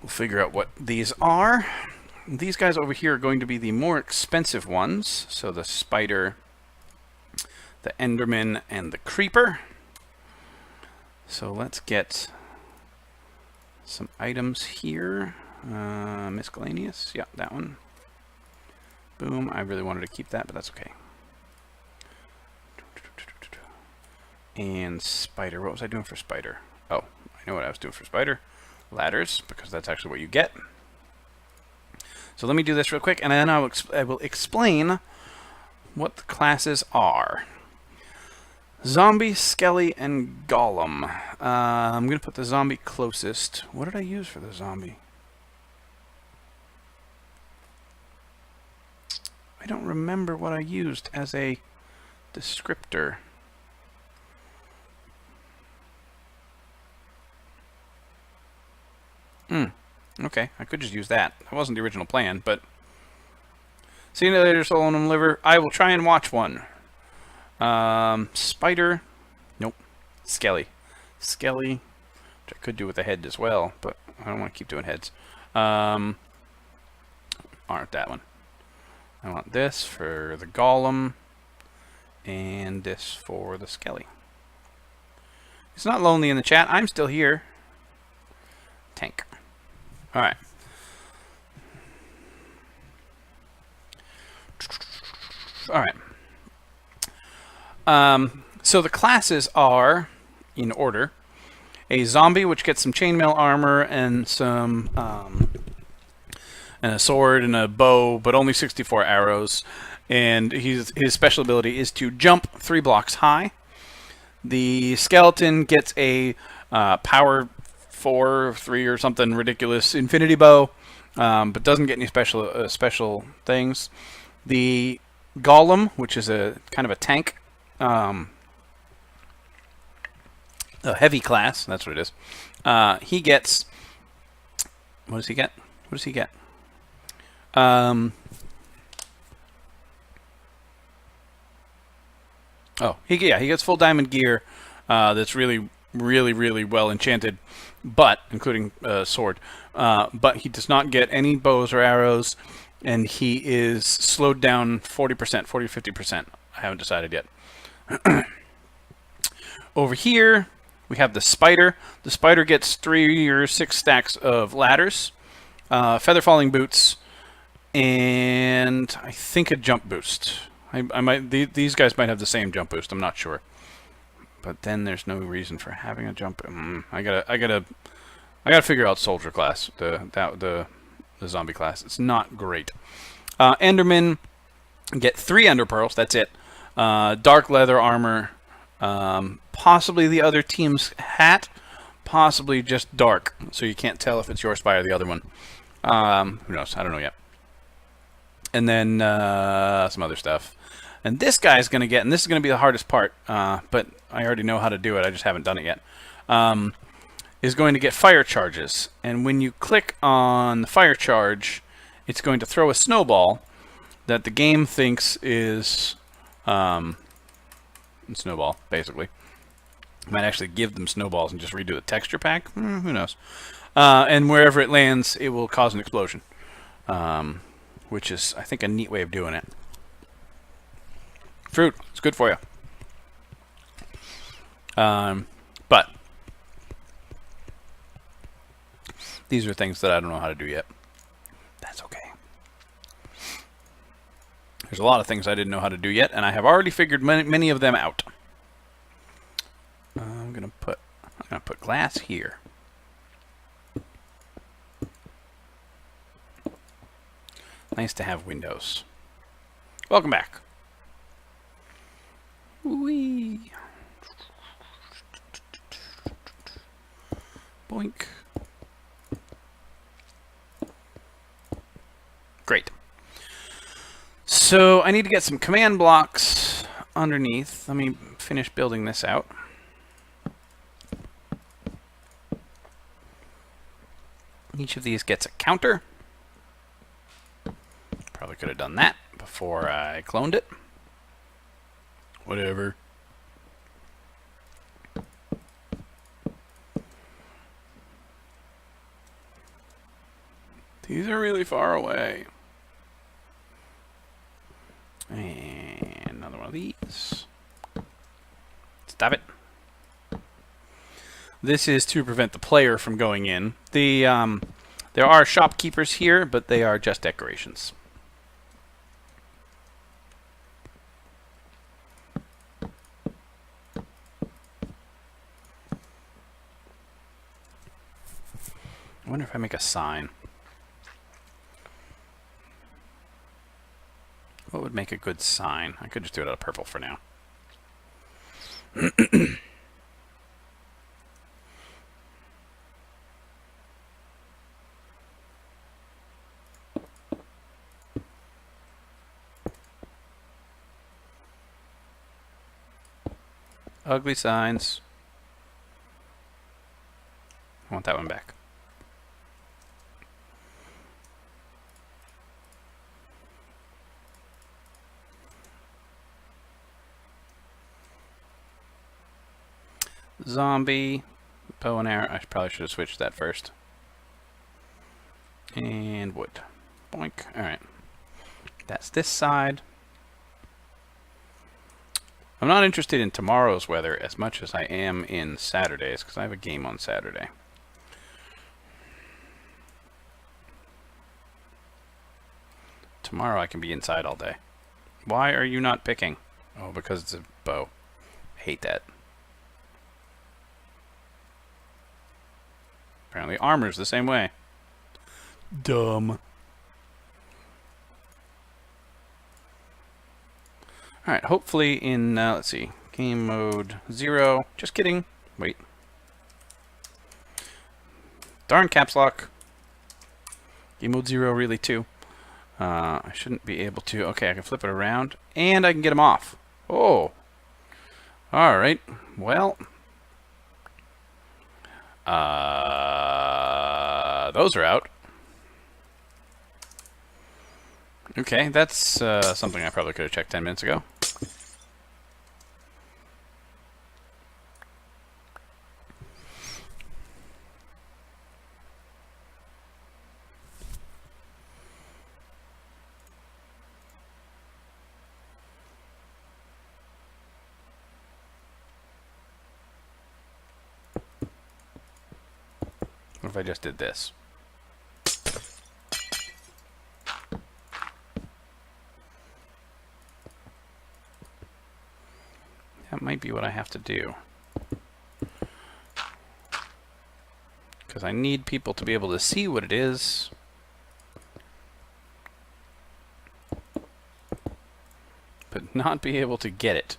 Speaker 1: We'll figure out what these are. These guys over here are going to be the more expensive ones. So the spider, the enderman, and the creeper. So let's get some items here. Miscellaneous. Yeah, that one. Boom. I really wanted to keep that, but that's okay. And spider. What was I doing for spider? Oh, I know what I was doing for spider. Ladders, because that's actually what you get. So let me do this real quick, and then I will explain what the classes are. Zombie, Skelly, and Golem. I'm going to put the zombie closest. What did I use for the zombie? I don't remember what I used as a descriptor. Okay, I could just use that. That wasn't the original plan, but... See you later, soul and liver. I will try and watch one. Spider. Nope. Skelly. Skelly. Which I could do with a head as well, but I don't want to keep doing heads. Aren't that one. I want this for the golem. And this for the Skelly. It's not lonely in the chat. I'm still here. Tank. Alright. Alright. So the classes are, in order, a zombie, which gets some chainmail armor and some, and a sword and a bow, but only 64 arrows. And his special ability is to jump 3 blocks high. The skeleton gets a power 4, 3 or something ridiculous infinity bow, but doesn't get any special things. The golem, which is a kind of a tank, a heavy class, that's what it is. He gets, what does he get? What does he get? He gets full diamond gear. That's really well enchanted, but including sword. But he does not get any bows or arrows, and he is slowed down 40%, 40-50%. I haven't decided yet. Over here, we have the spider. The spider gets 3 or 6 stacks of ladders, feather falling boots, and I think a jump boost. I might these guys might have the same jump boost. I'm not sure, but then there's no reason for having a jump. I gotta figure out soldier class, the zombie class. It's not great. Endermen get 3 ender pearls. That's it. Dark leather armor. Possibly the other team's hat. Possibly just dark, so you can't tell if it's yours by or the other one. Who knows? I don't know yet. And then some other stuff. And this guy's going to get, and this is going to be the hardest part, but I already know how to do it, I just haven't done it yet, is going to get fire charges. And when you click on the fire charge, it's going to throw a snowball that the game thinks is a snowball, basically. Might actually give them snowballs and just redo the texture pack. Who knows? And wherever it lands, it will cause an explosion. Which is, I think, a neat way of doing it. Fruit, it's good for you. But these are things that I don't know how to do yet. That's okay. There's a lot of things I didn't know how to do yet, and I have already figured many of them out. I'm gonna put glass here. Nice to have windows. Welcome back. Whee. Boink. Great. So I need to get some command blocks underneath. Let me finish building this out. Each of these gets a counter. Probably could have done that before I cloned it. Whatever. These are really far away. And another one of these. Stop it. This is to prevent the player from going in. There are shopkeepers here, but they are just decorations. I wonder if I make a sign. What would make a good sign? I could just do it out of purple for now. Ugly signs. I want that one back. Zombie, bow and arrow. I probably should have switched that first. And wood. Boink. Alright. That's this side. I'm not interested in tomorrow's weather as much as I am in Saturday's, because I have a game on Saturday. Tomorrow I can be inside all day. Why are you not picking? Oh, because it's a bow. I hate that. Apparently armor's the same way. Dumb. Alright, hopefully in, let's see, game mode 0. Just kidding. Wait. Darn caps lock. Game mode 0 really too. I shouldn't be able to. Okay, I can flip it around. And I can get them off. Oh. Alright. Well. Those are out. Okay, that's something I probably could have checked 10 minutes ago. What if I just did this? That might be what I have to do. Because I need people to be able to see what it is. But not be able to get it.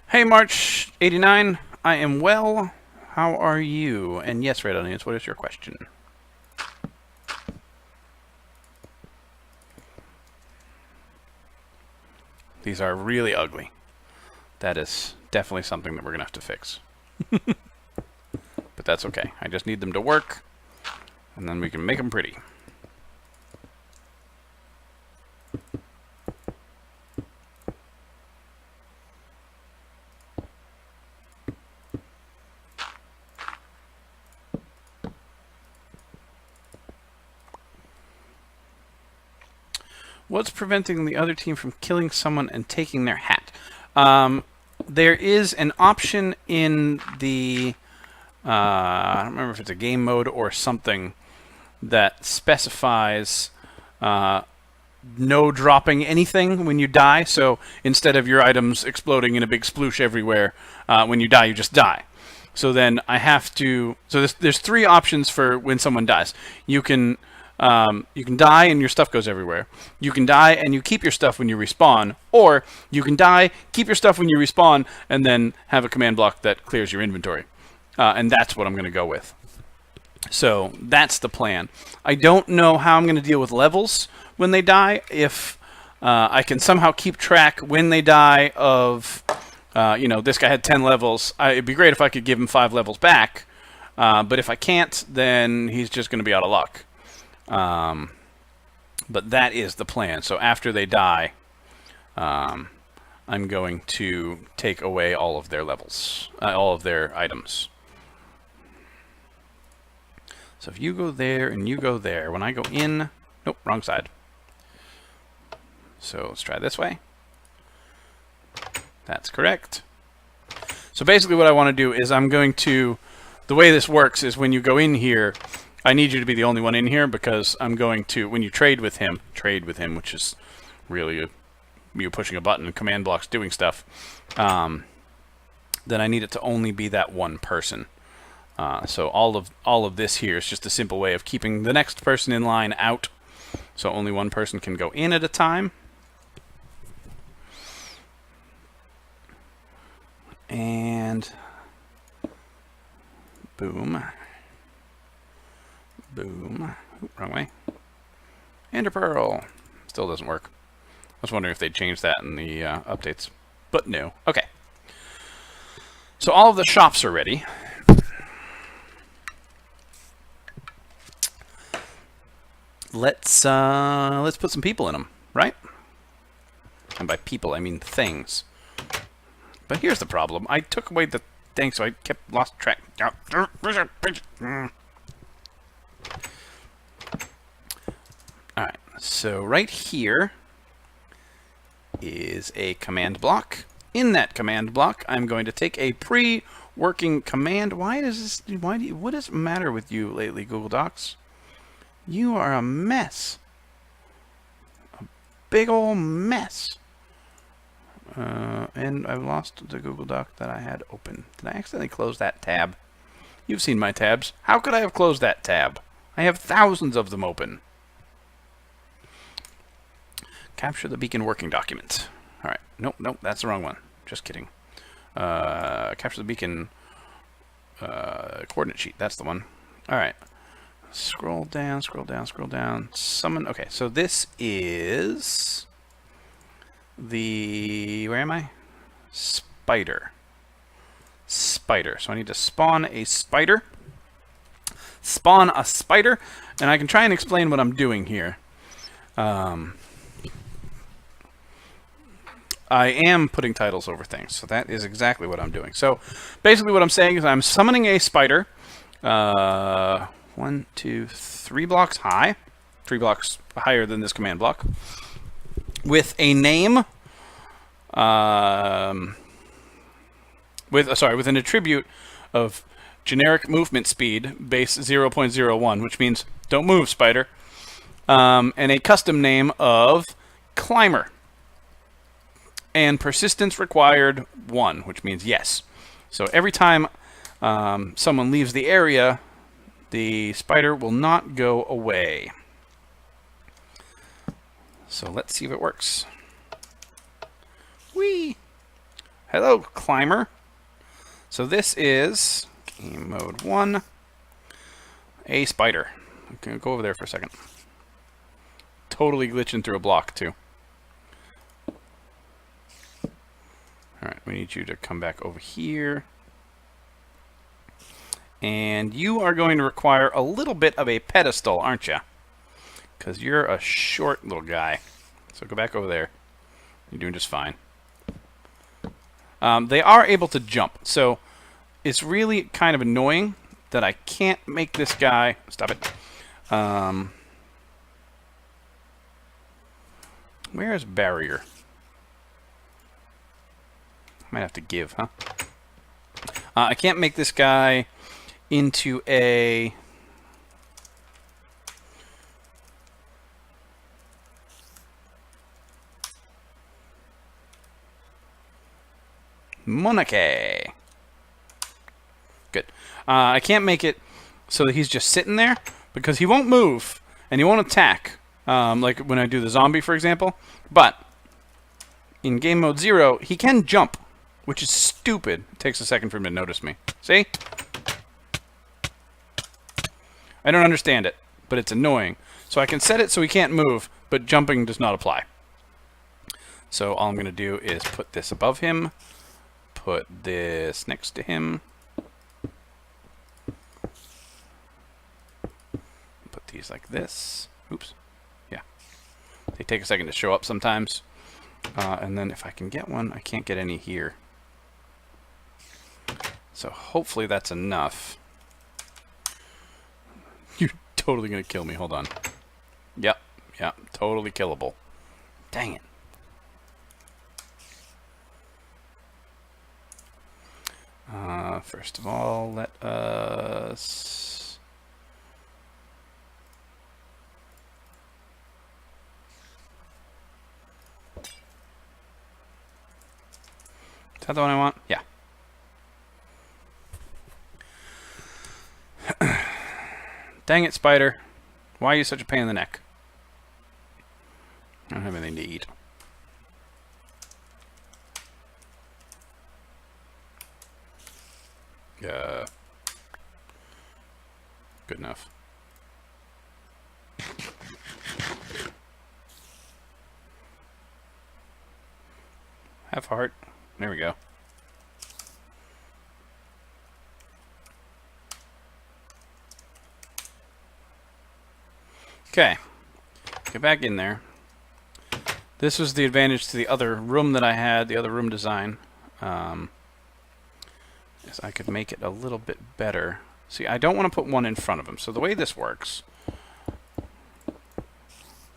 Speaker 1: Hey, March 89. I am well. How are you? And yes, Red Onions, what is your question? These are really ugly. That is definitely something that we're going to have to fix. But that's okay. I just need them to work, and then we can make them pretty. What's preventing the other team from killing someone and taking their hat? There is an option in the I don't remember if it's a game mode or something that specifies no dropping anything when you die. So instead of your items exploding in a big sploosh everywhere, when you die, you just die. So then I have to. So there's three options for when someone dies. You can die and your stuff goes everywhere. You can die and you keep your stuff when you respawn, or you can die, keep your stuff when you respawn, and then have a command block that clears your inventory. And that's what I'm going to go with. So that's the plan. I don't know how I'm going to deal with levels when they die. If I can somehow keep track when they die of, this guy had 10 levels. It'd be great if I could give him 5 levels back. But if I can't, then he's just going to be out of luck. But that is the plan. So after they die, I'm going to take away all of their levels, all of their items. So if you go there and you go there, when I go in, nope, wrong side. So let's try this way. That's correct. So basically what I want to do is I'm going to, the way this works is when you go in here, I need you to be the only one in here because I'm going to, when you trade with him, which is really you pushing a button and command blocks doing stuff, then I need it to only be that one person. So all of this here is just a simple way of keeping the next person in line out. So only one person can go in at a time. And boom. Boom. Oop, wrong way. Ender Pearl. Still doesn't work. I was wondering if they'd changed that in the updates. But no. Okay. So all of the shops are ready. Let's put some people in them, right? And by people, I mean things. But here's the problem. I took away the thing, so I lost track. Alright, so right here is a command block. In that command block, I'm going to take a pre-working command. What does it matter with you lately, Google Docs? You are a mess. A big old mess. And I've lost the Google Doc that I had open. Did I accidentally close that tab? You've seen my tabs. How could I have closed that tab? I have thousands of them open. Capture the beacon working document. Alright. Nope, that's the wrong one. Just kidding. Capture the beacon coordinate sheet. That's the one. Alright. Scroll down. Summon. Okay, so this is the... Where am I? Spider. So I need to spawn a spider. And I can try and explain what I'm doing here. I am putting titles over things, so that is exactly what I'm doing. So basically what I'm saying is I'm summoning a spider, 1, 2, 3 blocks high, 3 blocks higher than this command block, with a name, with an attribute of generic movement speed, base 0.01, which means don't move, spider, and a custom name of climber. And persistence required 1, which means yes. So every time someone leaves the area, the spider will not go away. So let's see if it works. Whee! Hello, climber. So this is game mode 1, a spider. I'm going to go over there for a second. Totally glitching through a block, too. Alright, we need you to come back over here. And you are going to require a little bit of a pedestal, aren't you? Because you're a short little guy. So go back over there. You're doing just fine. They are able to jump. So it's really kind of annoying that I can't make this guy... Stop it. Where's barrier? Might have to give, huh? I can't make this guy into a monarchy. Good. I can't make it so that he's just sitting there because he won't move and he won't attack, like when I do the zombie, for example. But in game mode 0, he can jump, which is stupid. It takes a second for him to notice me. See? I don't understand it, but it's annoying. So I can set it so he can't move, but jumping does not apply. So all I'm going to do is put this above him, put this next to him, put these like this. Oops. Yeah. They take a second to show up sometimes. And then if I can get one, I can't get any here. So hopefully that's enough. You're totally going to kill me. Hold on. Yep. Totally killable. Dang it. First of all, let us... Is that the one I want? Yeah. Dang it, spider. Why are you such a pain in the neck? I don't have anything to eat. Good enough. Half heart. There we go. Okay. Get back in there. This was the advantage to the other room that I had, the other room design. Is I could make it a little bit better. See, I don't want to put one in front of him. So the way this works...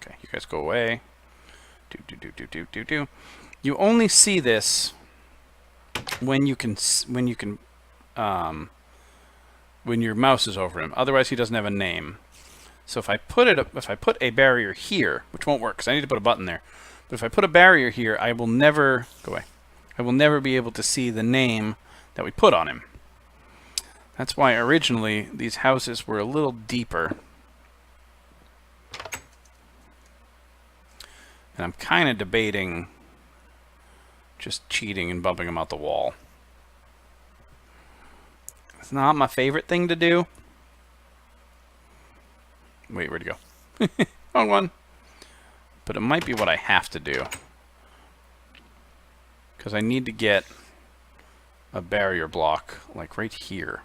Speaker 1: Okay, you guys go away. You only see this when your mouse is over him. Otherwise, he doesn't have a name. So if I put a barrier here, which won't work because I need to put a button there. But if I put a barrier here, I will never go away. I will never be able to see the name that we put on him. That's why originally these houses were a little deeper. And I'm kind of debating just cheating and bumping them out the wall. It's not my favorite thing to do. Wait, where'd it go? Wrong one. But it might be what I have to do. Because I need to get a barrier block, like right here.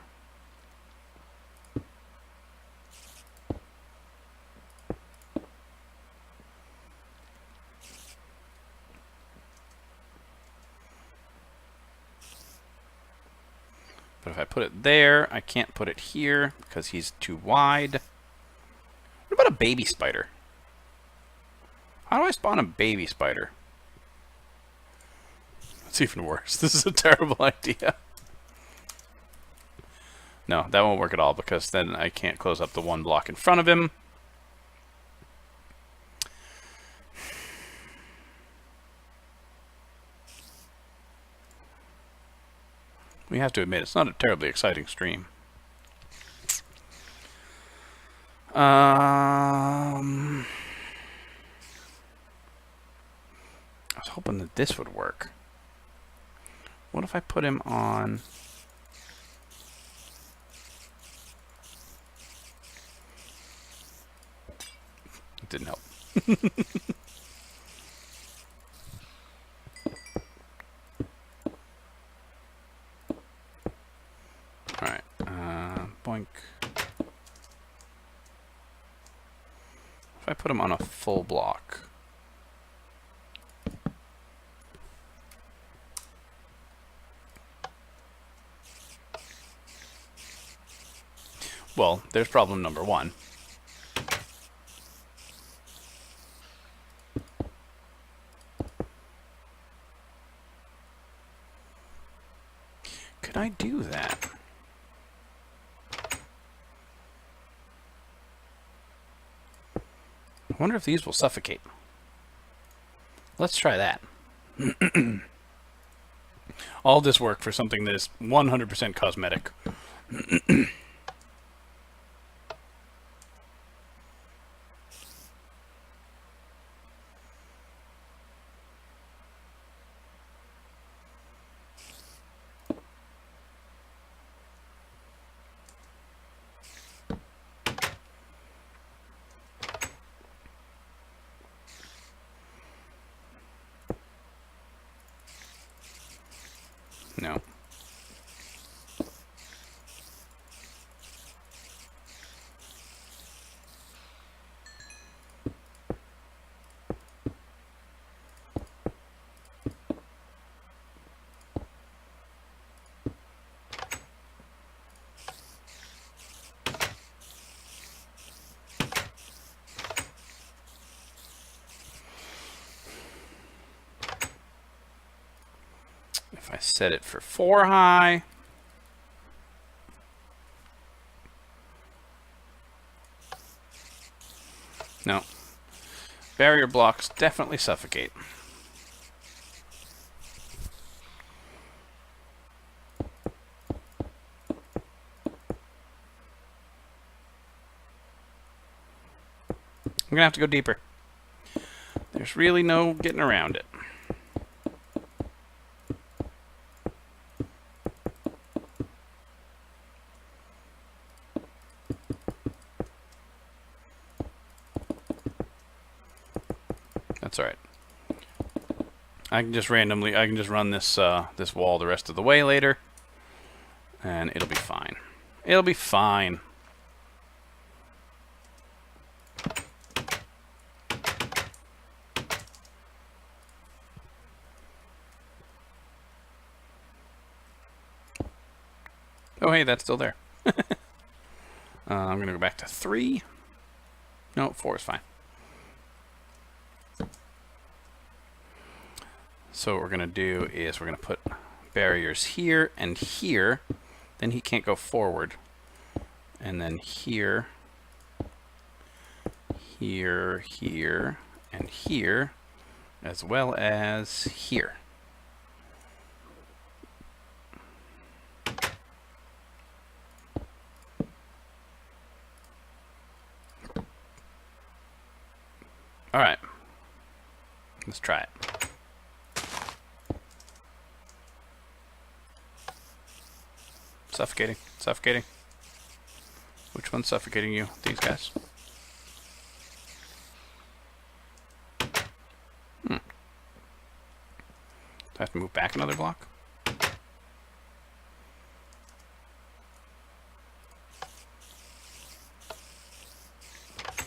Speaker 1: But if I put it there, I can't put it here because he's too wide. What about a baby spider? How do I spawn a baby spider? That's even worse. This is a terrible idea. No, that won't work at all because then I can't close up the one block in front of him. We have to admit, it's not a terribly exciting stream. I was hoping that this would work. What if I put him on... It didn't help. Alright, boink. If I put him on a full block... Well, there's problem number one. Could I do that? wonder if these will suffocate. Let's try that. All this work for something that is 100% cosmetic. No. If I set it for 4 high, no. Barrier blocks definitely suffocate. I'm gonna have to go deeper. There's really no getting around it. That's all right. I can just run this this wall the rest of the way later, and it'll be fine. It'll be fine. Oh, hey, that's still there. I'm going to go back to 3. No, 4 is fine. So what we're going to do is we're going to put barriers here and here. Then he can't go forward. And then here, here, here, and here, as well as here. All right, let's try it. Suffocating, suffocating. Which one's suffocating you? These guys. Do I have to move back another block?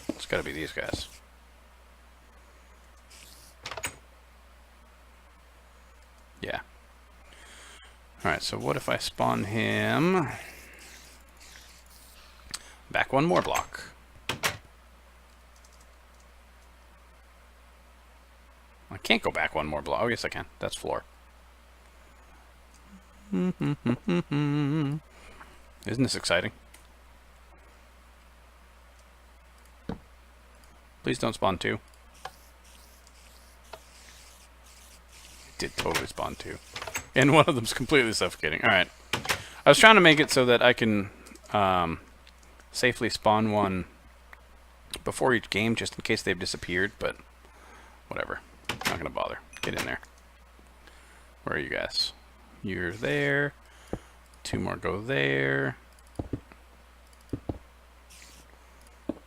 Speaker 1: It's gotta be these guys. Yeah. Alright, so what if I spawn him back one more block? I can't go back one more block. Oh, yes, I can. That's floor. Isn't this exciting? Please don't spawn 2. Did totally spawn 2. And one of them's completely suffocating. Alright. I was trying to make it so that I can safely spawn one before each game, just in case they've disappeared, but whatever. Not gonna bother. Get in there. Where are you guys? You're there. 2 more go there.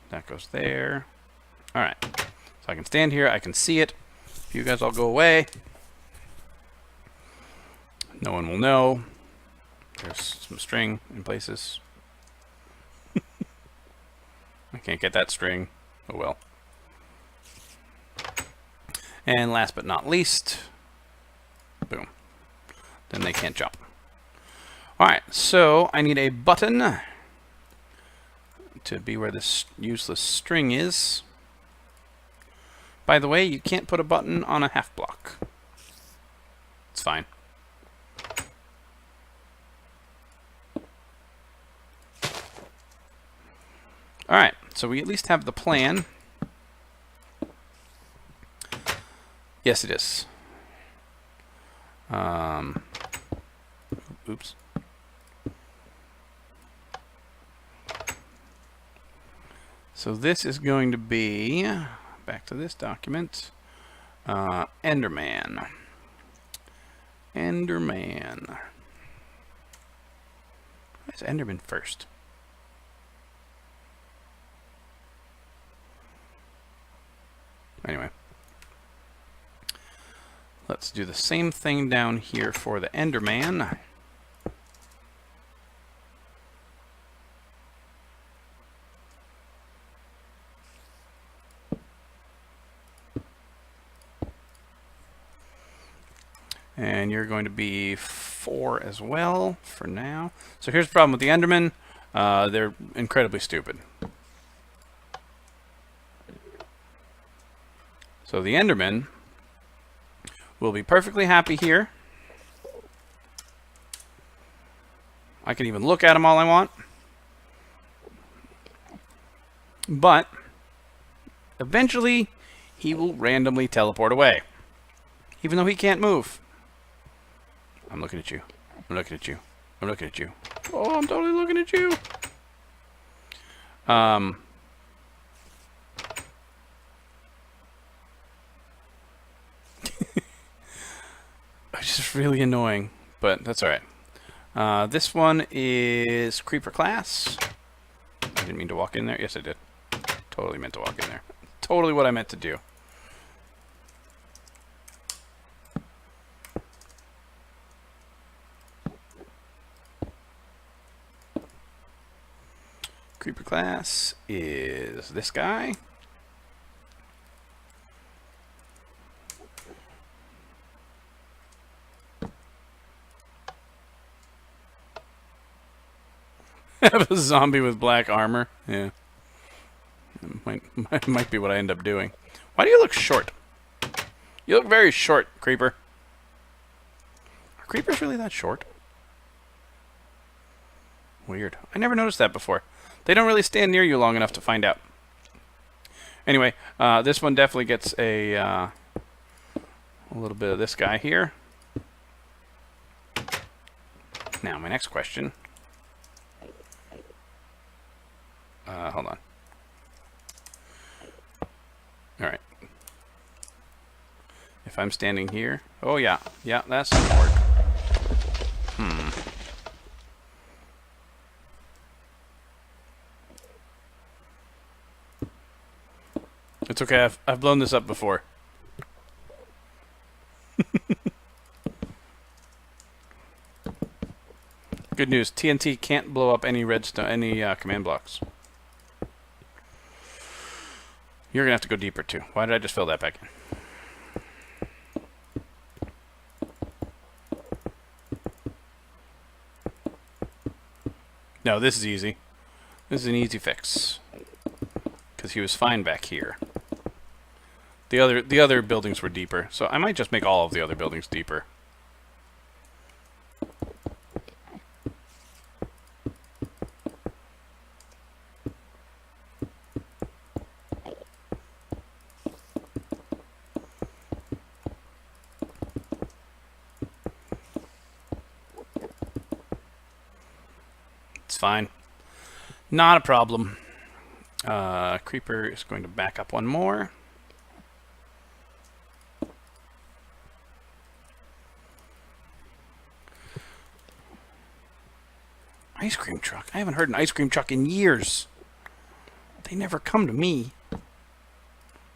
Speaker 1: That goes there. Alright. So I can stand here, I can see it. You guys all go away. No one will know. There's some string in places. I can't get that string. Oh well. And last but not least, boom. Then they can't jump. Alright, so I need a button to be where this useless string is. By the way, you can't put a button on a half block. It's fine. Alright, so we at least have the plan. Yes, it is. Oops. So this is going to be, back to this document, Enderman. Enderman. Why is Enderman first? Anyway. Let's do the same thing down here for the Enderman. And you're going to be 4 as well for now. So here's the problem with the Endermen. They're incredibly stupid. So the Endermen will be perfectly happy here. I can even look at them all I want. But eventually he will randomly teleport away. Even though he can't move. I'm looking at you. I'm looking at you. I'm looking at you. Oh, I'm totally looking at you. It's just really annoying, but that's alright. This one is Creeper class. I didn't mean to walk in there. Yes, I did. Totally meant to walk in there. Totally what I meant to do. Creeper class is this guy. Have a zombie with black armor. Yeah. Might be what I end up doing. Why do you look short? You look very short, Creeper. Are creepers really that short? Weird. I never noticed that before. They don't really stand near you long enough to find out. Anyway, this one definitely gets a little bit of this guy here. Now, my next question. Hold on. Alright. If I'm standing here... Oh, yeah. Yeah, that's not gonna work. It's okay, I've blown this up before. Good news, TNT can't blow up any redstone, any command blocks. You're gonna have to go deeper too. Why did I just fill that back in? No, this is easy. This is an easy fix. Because he was fine back here. The other buildings were deeper, so I might just make all of the other buildings deeper. It's fine. Not a problem. Creeper is going to back up one more. Ice cream truck. I haven't heard an ice cream truck in years. They never come to me.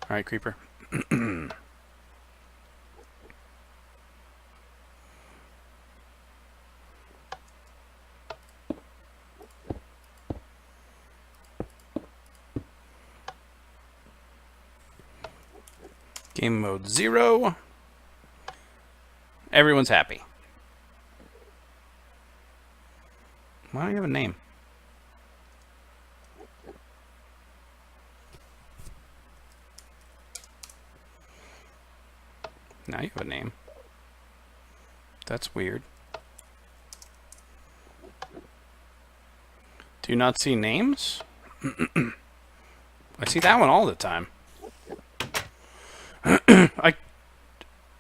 Speaker 1: Alright, Creeper. Game mode 0. Everyone's happy. Why don't you have a name? Now you have a name. That's weird. Do you not see names? I see that one all the time.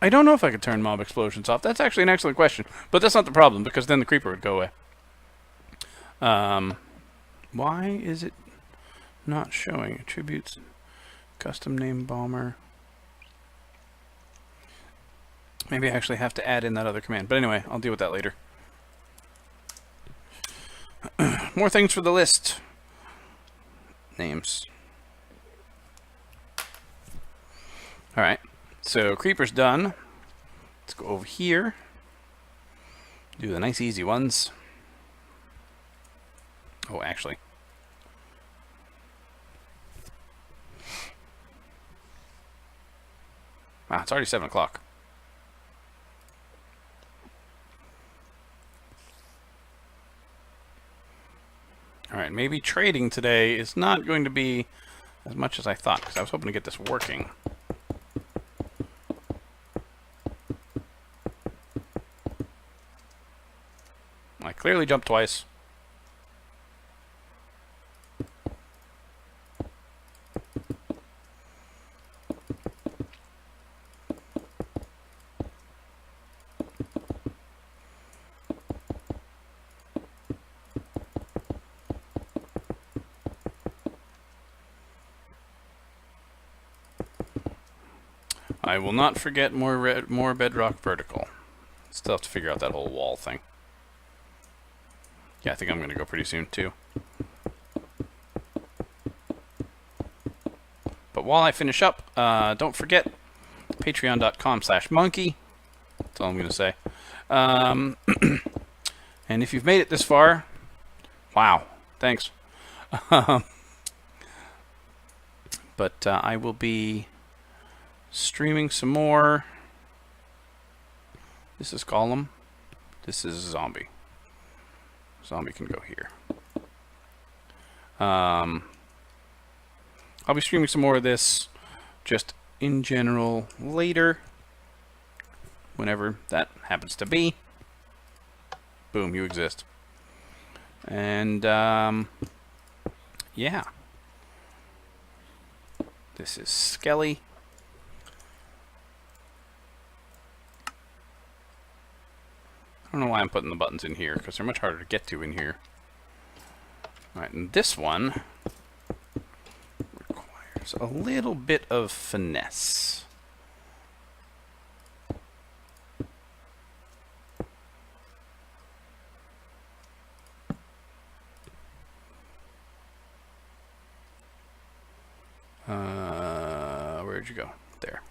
Speaker 1: I don't know if I could turn mob explosions off. That's actually an excellent question. But that's not the problem, because then the creeper would go away. Why is it not showing? Attributes, custom name bomber. Maybe I actually have to add in that other command. But anyway, I'll deal with that later. More things for the list. Names. Alright, so creeper's done. Let's go over here. Do the nice easy ones. Oh, actually. Wow, it's already 7 o'clock. Alright, maybe trading today is not going to be as much as I thought, because I was hoping to get this working. I clearly jumped twice. I will not forget more bedrock vertical. Still have to figure out that whole wall thing. Yeah, I think I'm going to go pretty soon, too. But while I finish up, don't forget patreon.com/monkey. That's all I'm going to say. And if you've made it this far, wow, thanks. But I will be streaming some more. This is Golem. This is Zombie. Zombie can go here. I'll be streaming some more of this just in general later, whenever that happens to be. Boom, you exist. And yeah, this is Skelly. I don't know why I'm putting the buttons in here, because they're much harder to get to in here. Alright, and this one requires a little bit of finesse. Where'd you go? There.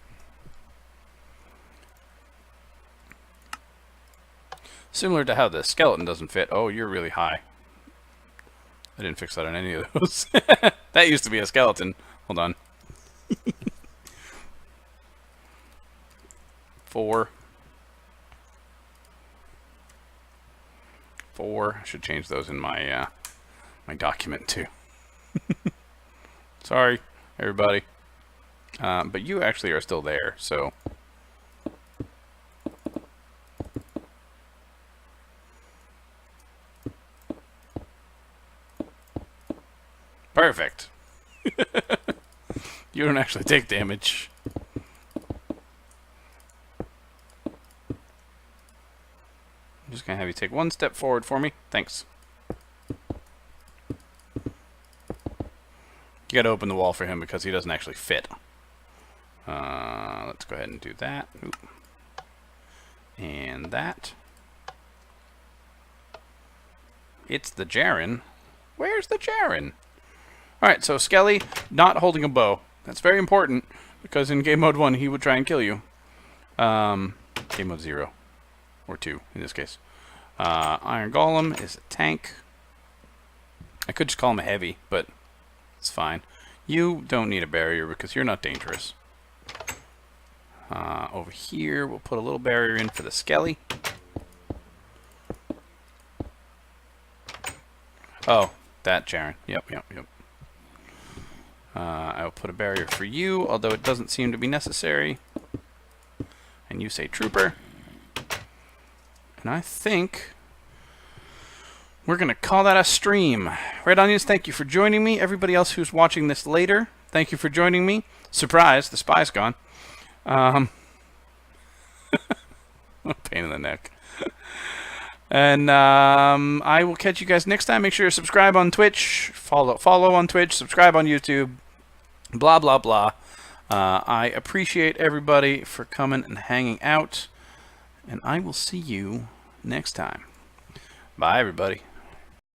Speaker 1: Similar to how the skeleton doesn't fit. Oh, you're really high. I didn't fix that on any of those. That used to be a skeleton. Hold on. 4. 4. I should change those in my my document too. Sorry, everybody. But you actually are still there, so. Perfect. You don't actually take damage. I'm just gonna have you take one step forward for me. Thanks. You gotta open the wall for him because he doesn't actually fit. Let's go ahead and do that. Oop. And that. It's the Jaren. Where's the Jaren? Alright, so Skelly not holding a bow. That's very important, because in Game Mode 1 he would try and kill you. Game Mode 0. Or 2, in this case. Iron Golem is a tank. I could just call him a heavy, but it's fine. You don't need a barrier, because you're not dangerous. Over here, we'll put a little barrier in for the Skelly. Oh, that Jaren. Yep. I will put a barrier for you, although it doesn't seem to be necessary. And you say Trooper. And I think we're going to call that a stream. Red Onions, thank you for joining me. Everybody else who's watching this later, thank you for joining me. Surprise, the spy's gone. Pain in the neck. And I will catch you guys next time. Make sure to subscribe on Twitch, follow on Twitch, subscribe on YouTube, blah, blah, blah. I appreciate everybody for coming and hanging out, and I will see you next time. Bye, everybody.